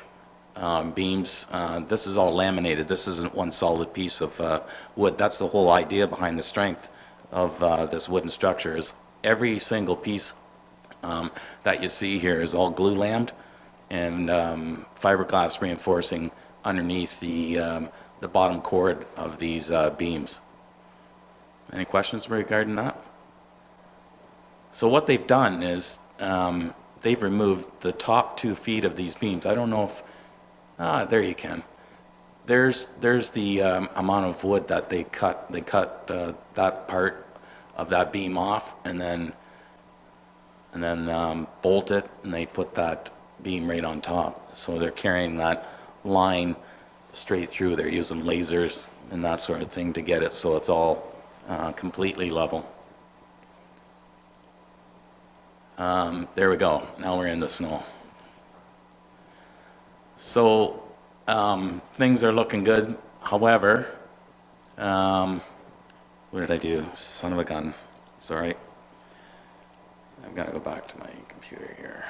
beams. This is all laminated. This isn't one solid piece of wood. That's the whole idea behind the strength of this wooden structure, is every single piece that you see here is all glue lammed and fiberglass reinforcing underneath the bottom chord of these beams. Any questions regarding that? So what they've done is they've removed the top 2 feet of these beams. I don't know if, there you can. There's the amount of wood that they cut. They cut that part of that beam off and then bolt it, and they put that beam right on top. So they're carrying that line straight through. They're using lasers and that sort of thing to get it so it's all completely level. There we go. Now we're in the snow. So things are looking good. However, what did I do? Son of a gun. Sorry. I've got to go back to my computer here.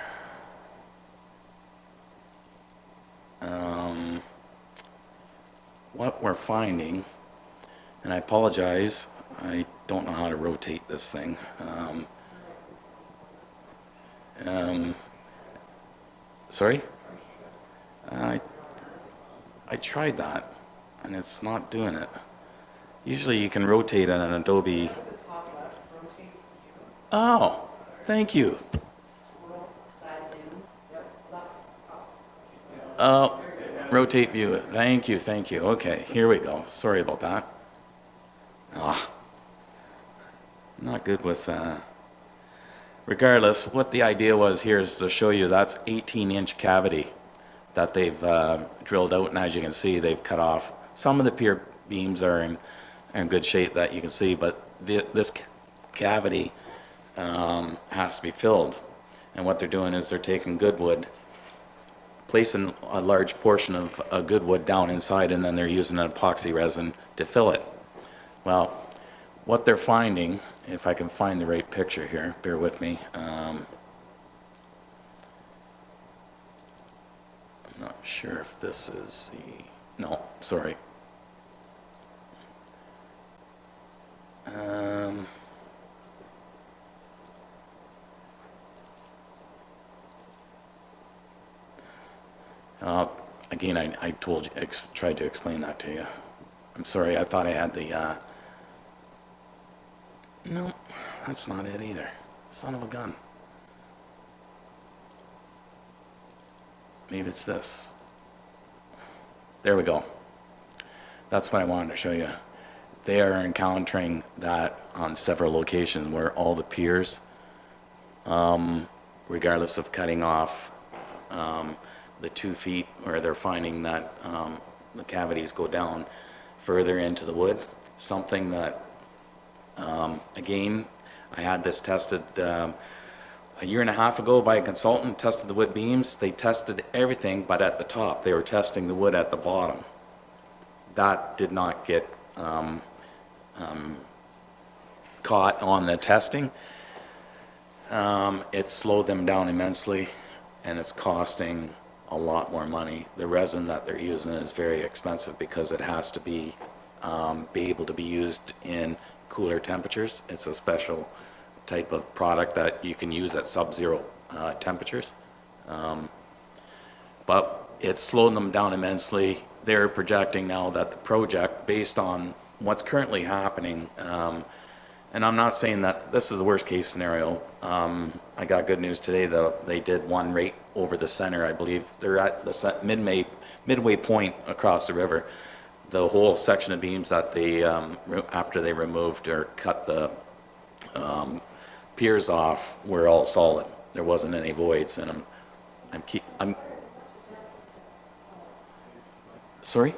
What we're finding, and I apologize, I don't know how to rotate this thing. Sorry? I tried that, and it's not doing it. Usually you can rotate on an Adobe. Oh, thank you. Oh, rotate view. Thank you, thank you. Okay, here we go. Sorry about that. Not good with, regardless, what the idea was here is to show you that's 18-inch cavity that they've drilled out, and as you can see, they've cut off. Some of the pier beams are in good shape that you can see, but this cavity has to be filled. And what they're doing is they're taking good wood, placing a large portion of good wood down inside, and then they're using an epoxy resin to fill it. Well, what they're finding, if I can find the right picture here, bear with me. I'm not sure if this is the, no, sorry. Again, I told you, tried to explain that to you. I'm sorry, I thought I had the, no, that's not it either. Son of a gun. Maybe it's this. There we go. That's what I wanted to show you. They are encountering that on several locations where all the piers, regardless of cutting off the 2 feet, where they're finding that the cavities go down further into the wood. Something that, again, I had this tested a year and a half ago by a consultant, tested the wood beams. They tested everything but at the top. They were testing the wood at the bottom. That did not get caught on the testing. It slowed them down immensely, and it's costing a lot more money. The resin that they're using is very expensive because it has to be able to be used in cooler temperatures. It's a special type of product that you can use at sub-zero temperatures. But it's slowed them down immensely. They're projecting now that the project, based on what's currently happening, and I'm not saying that this is the worst case scenario. I got good news today, though. They did one right over the center, I believe. They're at the midway point across the river. The whole section of beams that they, after they removed or cut the piers off, were all solid. There wasn't any voids, and I'm sorry?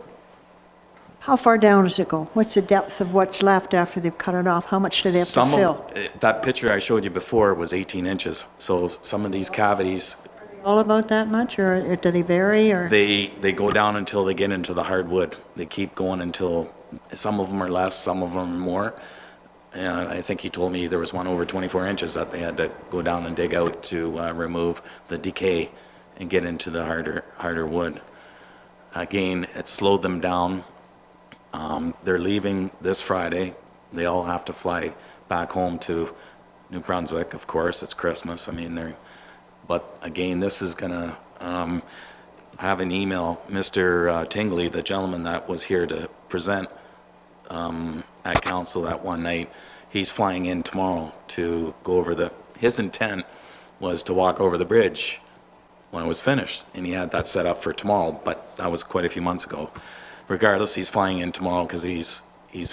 How far down does it go? What's the depth of what's left after they've cut it off? How much do they have to fill? That picture I showed you before was 18 inches. So some of these cavities, All about that much, or do they vary, or? they go down until they get into the hardwood. They keep going until, some of them are less, some of them are more. And I think he told me there was one over 24 inches that they had to go down and dig out to remove the decay and get into the harder wood. Again, it slowed them down. They're leaving this Friday. They all have to fly back home to New Brunswick, of course. It's Christmas. I mean, but again, this is going to have an email. Mr. Tingley, the gentleman that was here to present at council that one night, he's flying in tomorrow to go over his intent was to walk over the bridge when it was finished, and he had that set up for tomorrow, but that was quite a few months ago. Regardless, he's flying in tomorrow because he's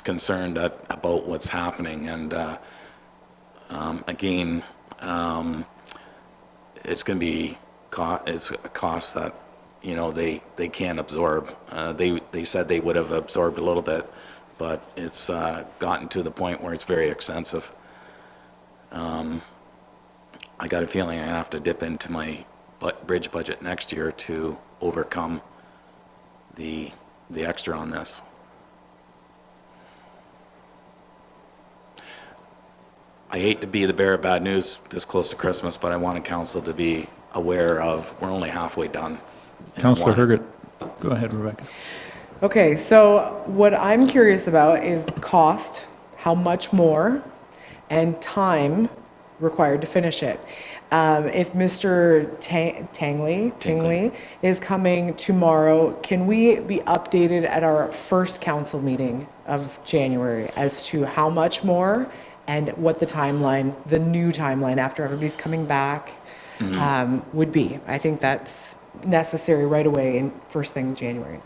concerned about what's happening, and again, it's going to be it's a cost that they can't absorb. They said they would have absorbed a little bit, but it's gotten to the point where it's very expensive. I got a feeling I have to dip into my bridge budget next year to overcome the extra on this. I hate to be the bearer of bad news this close to Christmas, but I wanted council to be aware of we're only halfway done. Councillor Herget. Go ahead, Rebecca. Okay, so what I'm curious about is cost, how much more, and time required to finish it. If Mr. Tingley is coming tomorrow, can we be updated at our first council meeting of January as to how much more and what the new timeline after everybody's coming back would be? I think that's necessary right away in first thing January.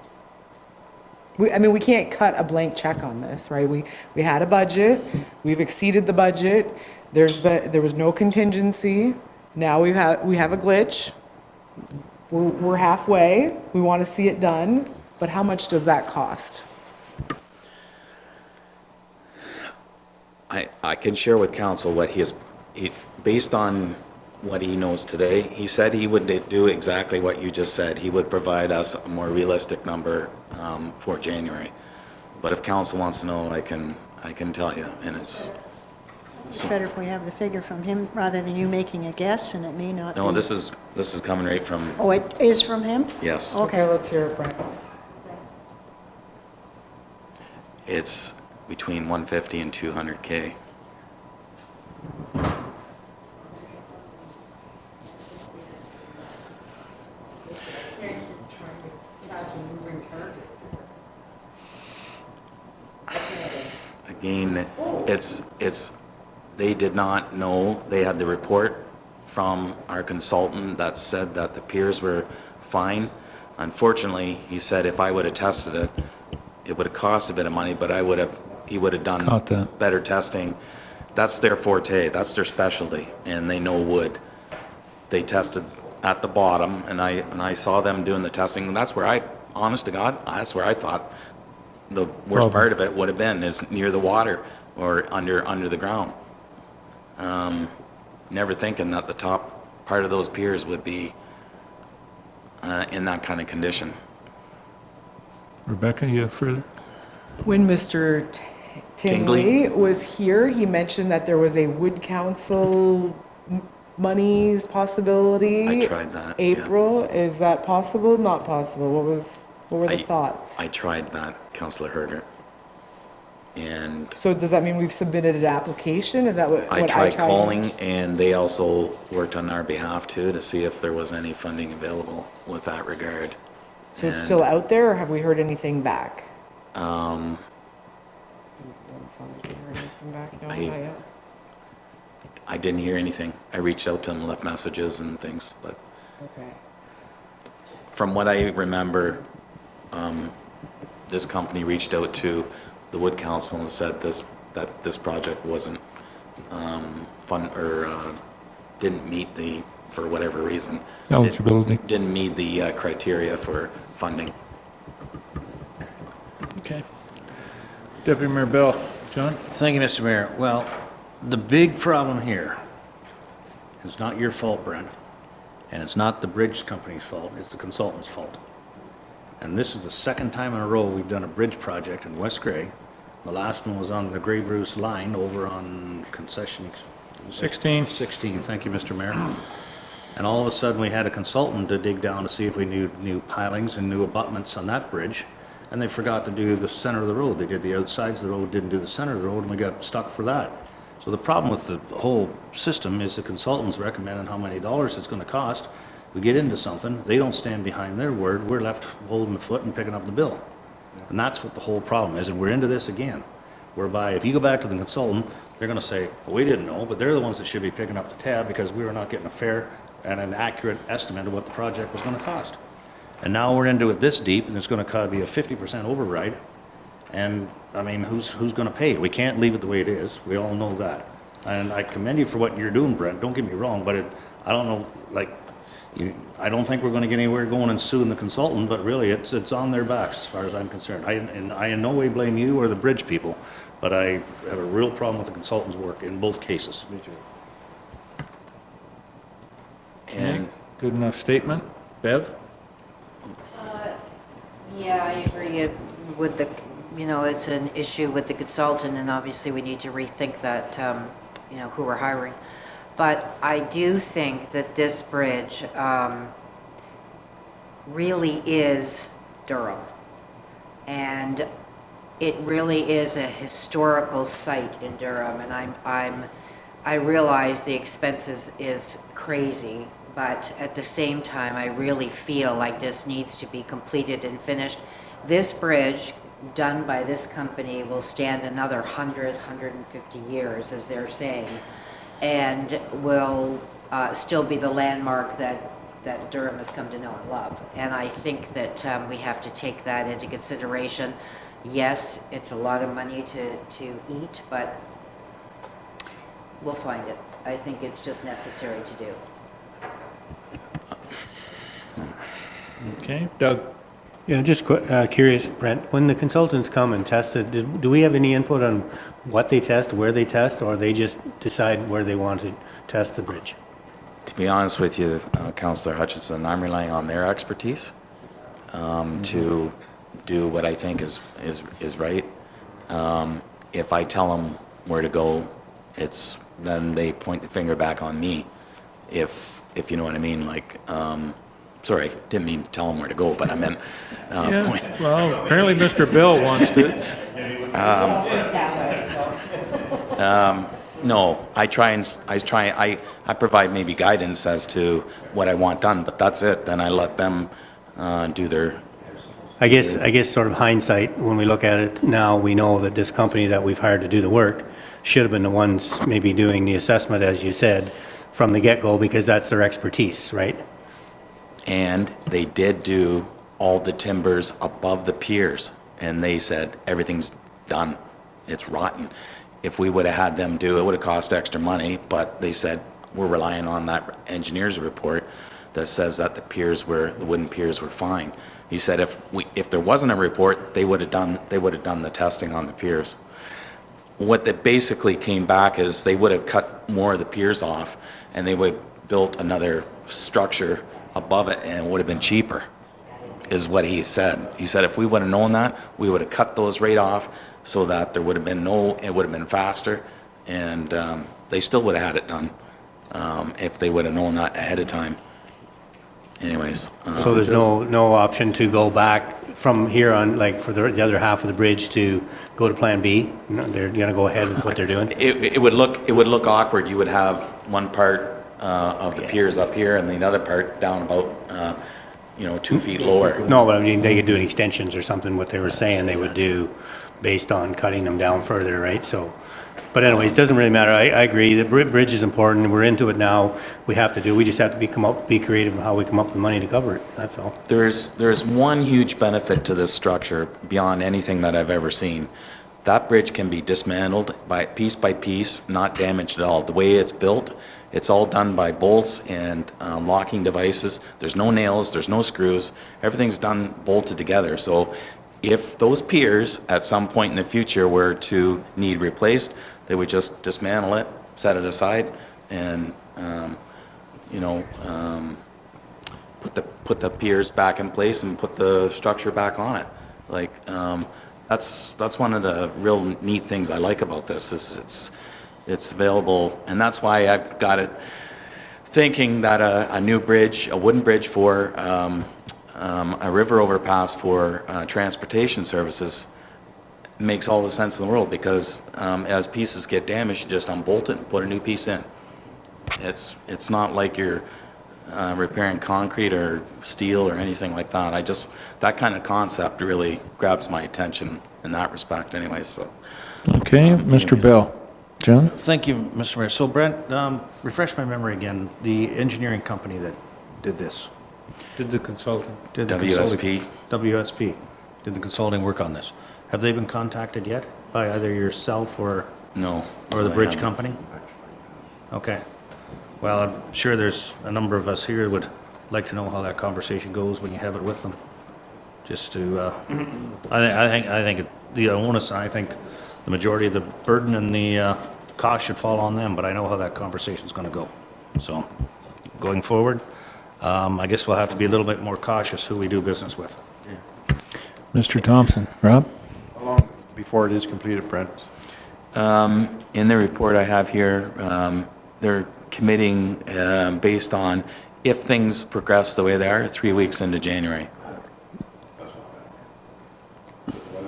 We can't cut a blank check on this, right? We had a budget, we've exceeded the budget, there was no contingency. Now we have a glitch. We're halfway. We want to see it done, but how much does that cost? I can share with council what based on what he knows today. He said he would do exactly what you just said. He would provide us a more realistic number for January. But if council wants to know, I can tell you, and it's better if we have the figure from him rather than you making a guess, and it may not no. be. This is coming right from. Oh, it is from him? Yes. Okay, let's hear it, Brent. It's between 150 and 200K. Again, they did not know. They had the report from our consultant that said that the piers were fine. Unfortunately, he said if I would have tested it, it would have cost a bit of money, but he would have done better testing. That's their forte, that's their specialty, and they know wood. They tested at the bottom, and I saw them doing the testing, and that's where honest to God, that's where I thought the worst part of it would have been, is near the water or under the ground. Never thinking that the top part of those piers would be in that kind of condition. Rebecca, you have further? When Mr. Tingley was here, he mentioned that there was a wood council monies possibility. I tried that. April, yeah. Is that possible? Not possible. What were the thoughts? I tried that, Councillor Herger. And So does that mean we've submitted an application? Is that what I what tried calling, and they also worked on our behalf too, to see if there was any funding available with that regard. So it's And, still out there, or have we heard anything back? Um, Doesn't sound like we heard anything back. No, I- not yet. I didn't hear anything. I reached out to them, left messages and things, but Okay. from what I remember, this company reached out to the Wood Council and said that this project wasn't fun, or didn't meet the, for whatever reason. Eligibility. Didn't meet the criteria for funding. Okay. Deputy Mayor Bell. John? Thank you, Mr. Mayor. Well, the big problem here is not your fault, Brent, and it's not the bridge company's fault, it's the consultant's fault. And this is the second time in a row we've done a bridge project in West Gray. The last one was on the Gray Bruce line over on concession. 16. 16, thank you, Mr. Mayor. And all of a sudden, we had a consultant to dig down to see if we knew new pilings and new abutments on that bridge, and they forgot to do the center of the road. They did the outsides of the road, didn't do the center of the road, and we got stuck for that. So the problem with the whole system is the consultant's recommending how many dollars it's gonna cost. We get into something, they don't stand behind their word, we're left holding the foot and picking up the bill. And that's what the whole problem is, and we're into this again, whereby if you go back to the consultant, they're gonna say, well, we didn't know, but they're the ones that should be picking up the tab because we were not getting a fair and an accurate estimate of what the project was gonna cost. And now we're into it this deep, and it's gonna be a 50% override, and, I mean, who's gonna pay it? We can't leave it the way it is, we all know that. And I commend you for what you're doing, Brent, don't get me wrong, but I don't know, like, I don't think we're gonna get anywhere going and suing the consultant, but really, it's on their backs, as far as I'm concerned. And I in no way blame you or the bridge people, but I have a real problem with the consultant's work in both cases. Me too. And Good enough statement. Bev? Yeah, I agree with the, it's an issue with the consultant, and obviously we need to rethink that, who we're hiring. But I do think that this bridge really is Durham. And it really is a historical site in Durham, and I realize the expenses is crazy, but at the same time, I really feel like this needs to be completed and finished. This bridge, done by this company, will stand another 100, 150 years, as they're saying, and will still be the landmark that Durham has come to know and love. And I think that we have to take that into consideration. Yes, it's a lot of money to eat, but we'll find it. I think it's just necessary to do. Okay. Doug? Yeah, just curious, Brent, when the consultants come and test it, do we have any input on what they test, where they test, or they just decide where they want to test the bridge? to be honest with you, Councillor Hutchinson, I'm relying on their expertise to do what I think is right. If I tell them where to go, then they point the finger back on me. If you know what I mean, like, sorry, didn't mean to tell them where to go, but I meant point. Well, apparently Mr. Bell wants to. No, I provide maybe guidance as to what I want done, but that's it. Then I let them do their. I guess sort of hindsight, when we look at it now, we know that this company that we've hired to do the work should have been the ones maybe doing the assessment, as you said, from the get-go, because that's their expertise, right? And they did do all the timbers above the piers, and they said, everything's done. It's rotten. If we would have had them do it, it would have cost extra money, but they said, we're relying on that engineer's report that says that the wooden piers were fine. He said if there wasn't a report, they would have done the testing on the piers. What that basically came back is they would have cut more of the piers off, and they would have built another structure above it, and it would have been cheaper, is what he said. He said if we would have known that, we would have cut those right off so that there would have been it would have been faster, and they still would have had it done if they would have known that ahead of time. anyways. So there's no option to go back from here on, like, for the other half of the bridge to go to Plan B? No, they're going to go ahead with what they're doing? It would look awkward. You would have one part of the piers up here and the other part down about, 2 feet lower. No, but I mean, they could do extensions or something, what they were saying they would do based on cutting them down further, right? So, but anyways, it doesn't really matter. I agree, the bridge is important, we're into it now, we just have to be creative in how we come up with the money to cover it, that's all. There's one huge benefit to this structure beyond anything that I've ever seen. That bridge can be dismantled by piece, not damaged at all. The way it's built, it's all done by bolts and locking devices. There's no nails, there's no screws. Everything's done bolted together. So if those piers at some point in the future were to need replaced, they would just dismantle it, set it aside, and put the piers back in place and put the structure back on it. Like that's one of the real neat things I like about this is it's available, and that's why I've got it thinking that a new bridge, a wooden bridge for a river overpass for transportation services makes all the sense in the world, because as pieces get damaged, you just unbolt it and put a new piece in. It's not like you're repairing concrete or steel or anything like that. That kind of concept really grabs my attention in that respect anyway, so. Okay, Mr. Bell. John? Thank you, Mr. Mayor. So Brent, refresh my memory again, the engineering company that did this. Did the consultant? Did the WSP. WSP. Did the consulting work on this? Have they been contacted yet by either yourself or? No. Or the they bridge haven't. company? Okay. Well, I'm sure there's a number of us here would like to know how that conversation goes when you have it with them. Just to, I think the onus, I think the majority of the burden and the cost should fall on them, but I know how that conversation's going to go. So, going forward, I guess we'll have to be a little bit more cautious who we do business with. Mr. Thompson. Rob? How long before it is completed, Brent? In the report I have here, they're committing based on if things progress the way they are, 3 weeks into January.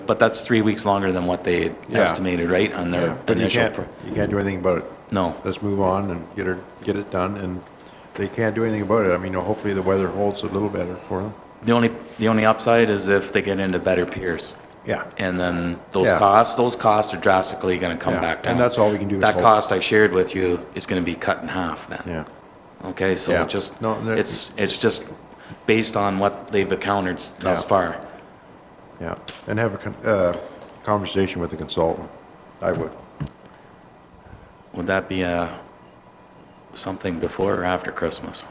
But that's 3 weeks longer than what they estimated, right, on their But initial. you can't do anything about it. No. Let's move on and get it done, and they can't do anything about it. I mean, hopefully the weather holds a little better for them. The only upside is if they get into better piers. Yeah. And then those Yeah. costs are drastically going to come Yeah, back down. and that's all we can do is That hope. cost I shared with you is going to be cut in half then. Yeah. Okay, so Yeah. just, No, that- it's just based on what they've encountered thus Yeah. far. Yeah, and have a conversation with the consultant. I would. Would that be something before or after Christmas?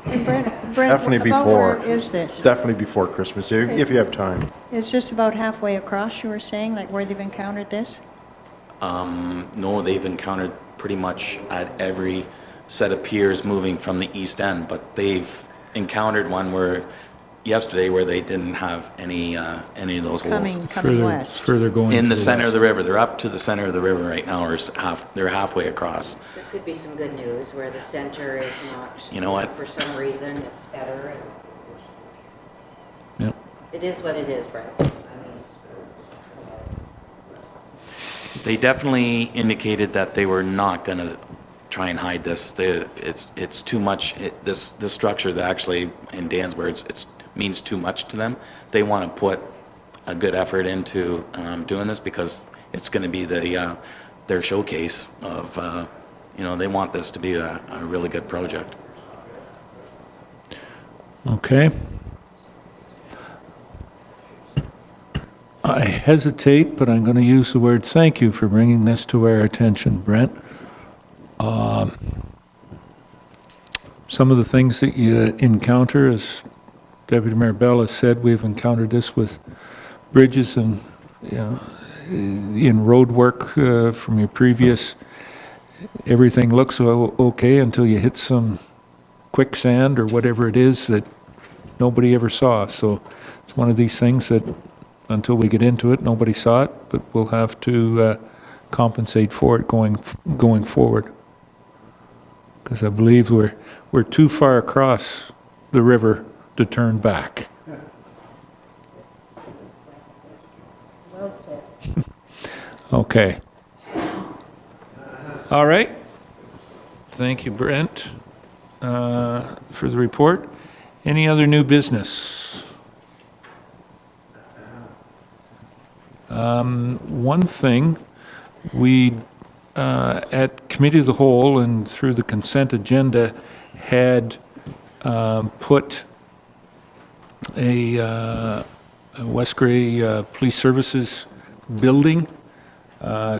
And Brent, Definitely about before. where is this? Definitely before Christmas, if you have time. Is this about halfway across, you were saying, like where they've encountered this? No, they've encountered pretty much at every set of piers moving from the east end, but they've encountered one yesterday where they didn't have any of those holes. Coming west. Further going. In the to center of the river, they're up to the center of the river right now, or they're halfway across. There could be some good news where the center is not. You know what? For some reason, it's better. And Yep. it is what it is, Brent. I mean, They definitely indicated that they were not going to try and hide this. It's too much. This structure that actually, in Dan's words, it means too much to them. They want to put a good effort into doing this because it's going to be their showcase of, they want this to be a really good project. Okay. I hesitate, but I'm going to use the word thank you for bringing this to our attention, Brent. Some of the things that you encounter, as Deputy Mayor Bell has said, we've encountered this with bridges and, in road work from your previous, everything looks okay until you hit some quicksand or whatever it is that nobody ever saw. So it's one of these things that until we get into it, nobody saw it, but we'll have to compensate for it going forward. Because I believe we're too far across the river to turn back. Well said. Okay. All right. Thank you, Brent, for the report. Any other new business? One thing, we, at Committee of the Whole and through the consent agenda, had put a West Grey Police Services building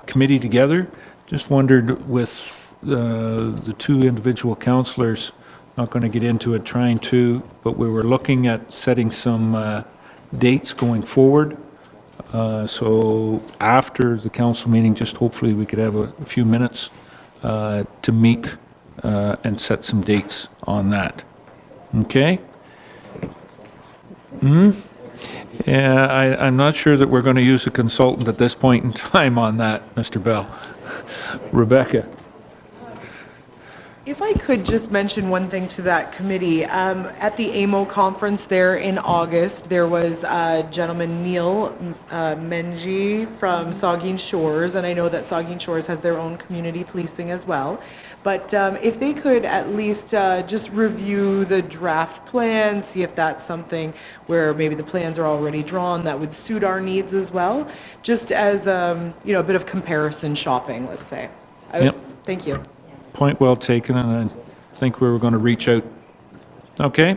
committee together. Just wondered with the two individual councillors, not going to get into it trying to, but we were looking at setting some dates going forward. So after the council meeting, just hopefully we could have a few minutes to meet and set some dates on that. Okay? Yeah, I'm not sure that we're going to use a consultant at this point in time on that, Mr. Bell. Rebecca? If I could just mention one thing to that committee, at the AMO conference there in August, there was gentleman Neil Menji from Saugeen Shores, and I know that Saugeen Shores has their own community policing as well. But if they could at least just review the draft plan, see if that's something where maybe the plans are already drawn that would suit our needs as well, just as a bit of comparison shopping, let's say. Yep. Thank you. Point well taken, and I think we were going to reach out. Okay?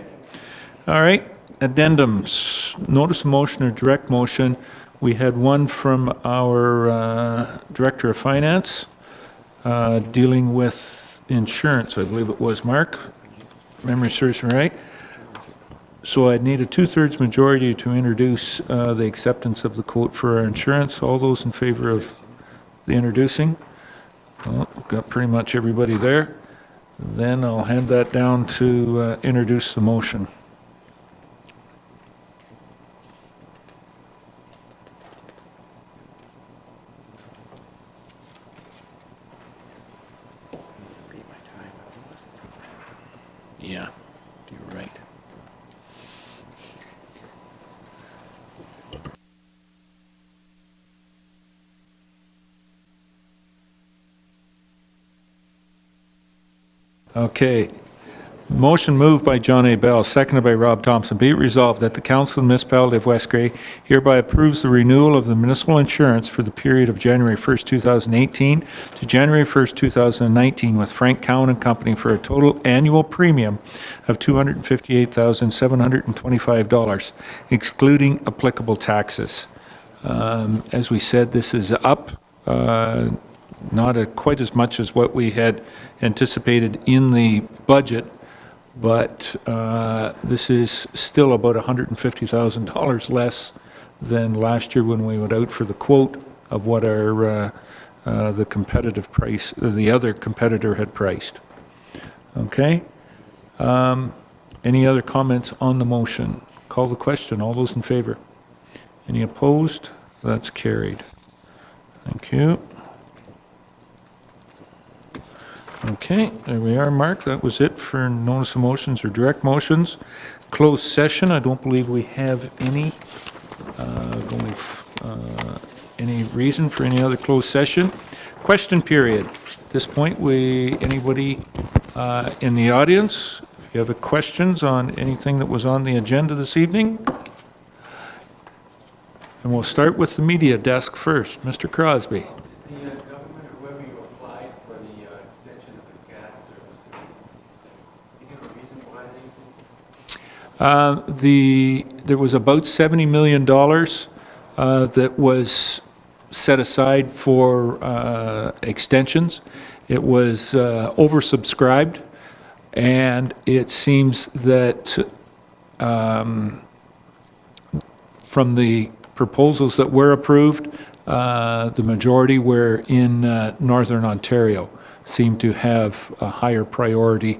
All right. Addendums. Notice of motion or direct motion. We had one from our Director of Finance dealing with insurance, I believe it was, Mark. Memory serves me right. So I'd need a 2/3 majority to introduce the acceptance of the quote for our insurance. All those in favor of the introducing? Well, got pretty much everybody there. Then I'll hand that down to introduce the motion. Yeah, you're right. Okay. Motion moved by John A. Bell, seconded by Rob Thompson. Be it resolved that the Council of the Municipality of West Grey hereby approves the renewal of the municipal insurance for the period of January 1st, 2018 to January 1st, 2019 with Frank Cowan and Company for a total annual premium of $258,725, excluding applicable taxes. As we said, this is up, not quite as much as what we had anticipated in the budget, but this is still about $150,000 less than last year when we went out for the quote of what our the competitive price, the other competitor had priced. Okay. Any other comments on the motion? Call the question. All those in favor? Any opposed? That's carried. Thank you. Okay, there we are, Mark. That was it for notice of motions or direct motions. Closed session, I don't believe we have any any reason for any other closed session. Question period. At this point, anybody in the audience, if you have questions on anything that was on the agenda this evening? And we'll start with the media desk first. Mr. Crosby. There was about $70 million that was set aside for extensions. It was oversubscribed, and it seems that from the proposals that were approved, the majority were in Northern Ontario, seem to have a higher priority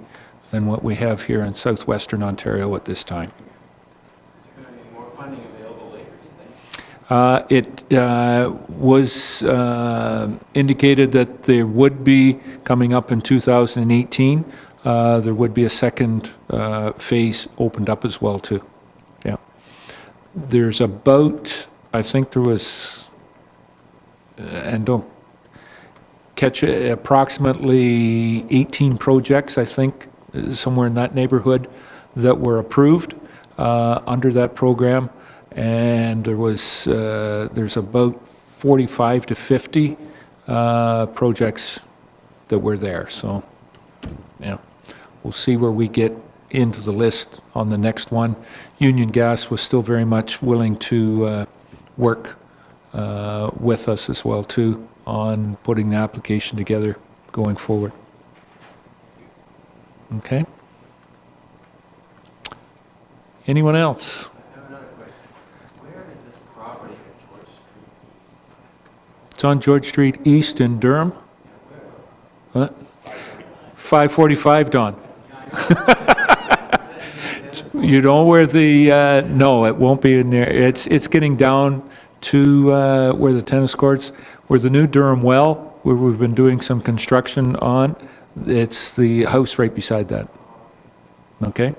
than what we have here in southwestern Ontario at this time. Is there going to be more funding available later, do you think? It was indicated that there would be coming up in 2018, there would be a second phase opened up as well, too. Yeah. There's about, I think there was, and don't catch it, approximately 18 projects, I think, somewhere in that neighborhood, that were approved under that program. And there's about 45 to 50 projects that were there. So, yeah, we'll see where we get into the list on the next one. Union Gas was still very much willing to work with us as well, too, on putting the application together going forward. Okay. Anyone else? Where is this property at George Street? It's on George Street East in Durham. What? 545, Don. You know where the, no, it won't be in there. It's getting down to where the tennis courts, where the new Durham well, where we've been doing some construction on. It's the house right beside that. Okay?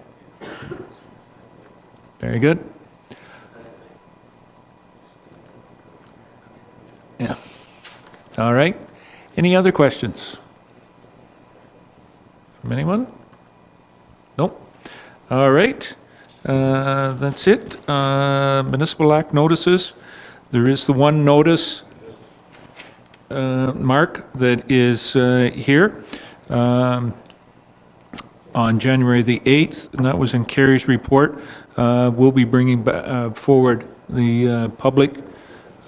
Very good. Yeah. All right. Any other questions? From anyone? Nope. All right. That's it. Municipal Act notices. There is the one notice, Mark, that is here on January the 8th, and that was in Kerry's report. We'll be bringing forward the public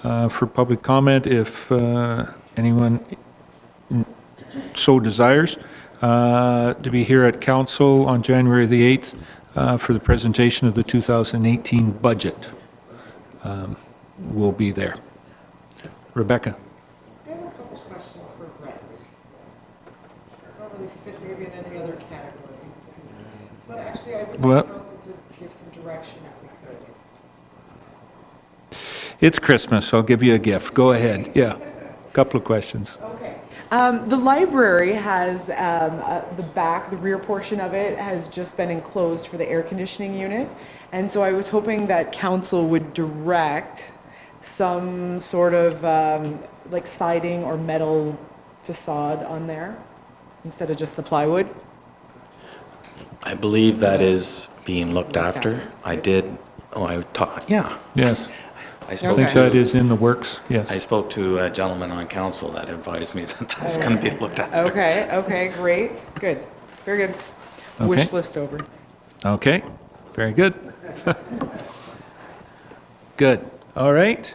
for public comment if anyone so desires to be here at council on January the 8th for the presentation of the 2018 budget. We'll be there. Rebecca. I have a couple questions for Brett. Don't really fit maybe in any other category. But actually, I would like council to give some direction if we could. It's Christmas, I'll give you a gift. Go ahead. Yeah, couple of questions. Okay. The library has, the rear portion of it has just been enclosed for the air conditioning unit. And so I was hoping that council would direct some sort of like siding or metal facade on there instead of just the plywood. I believe that is being looked after. I did, yeah. Yes, I I spoke think to, that is in the works, yes. I spoke to a gentleman on council that advised me that that's going to be looked at. Okay, great, good, very good. Wish list over. Okay, very good. Good, all right.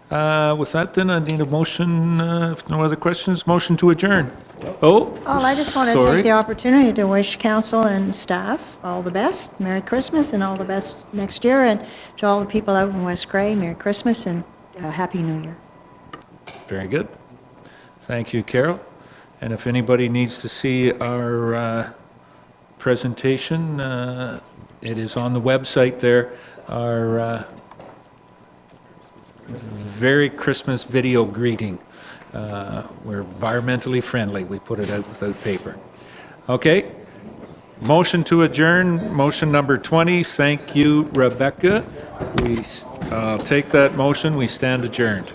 With that then, I need a motion, if no other questions, motion to adjourn. Oh, Well, I just want to sorry. take the opportunity to wish council and staff all the best, Merry Christmas, and all the best next year, and to all the people out in West Gray, Merry Christmas and Happy New Year. Very good. Thank you, Carol. And if anybody needs to see our presentation, it is on the website there. Our very Christmas video greeting. We're environmentally friendly. We put it out without paper. Okay. Motion to adjourn, motion number 20. Thank you, Rebecca. I'll take that motion. We stand adjourned.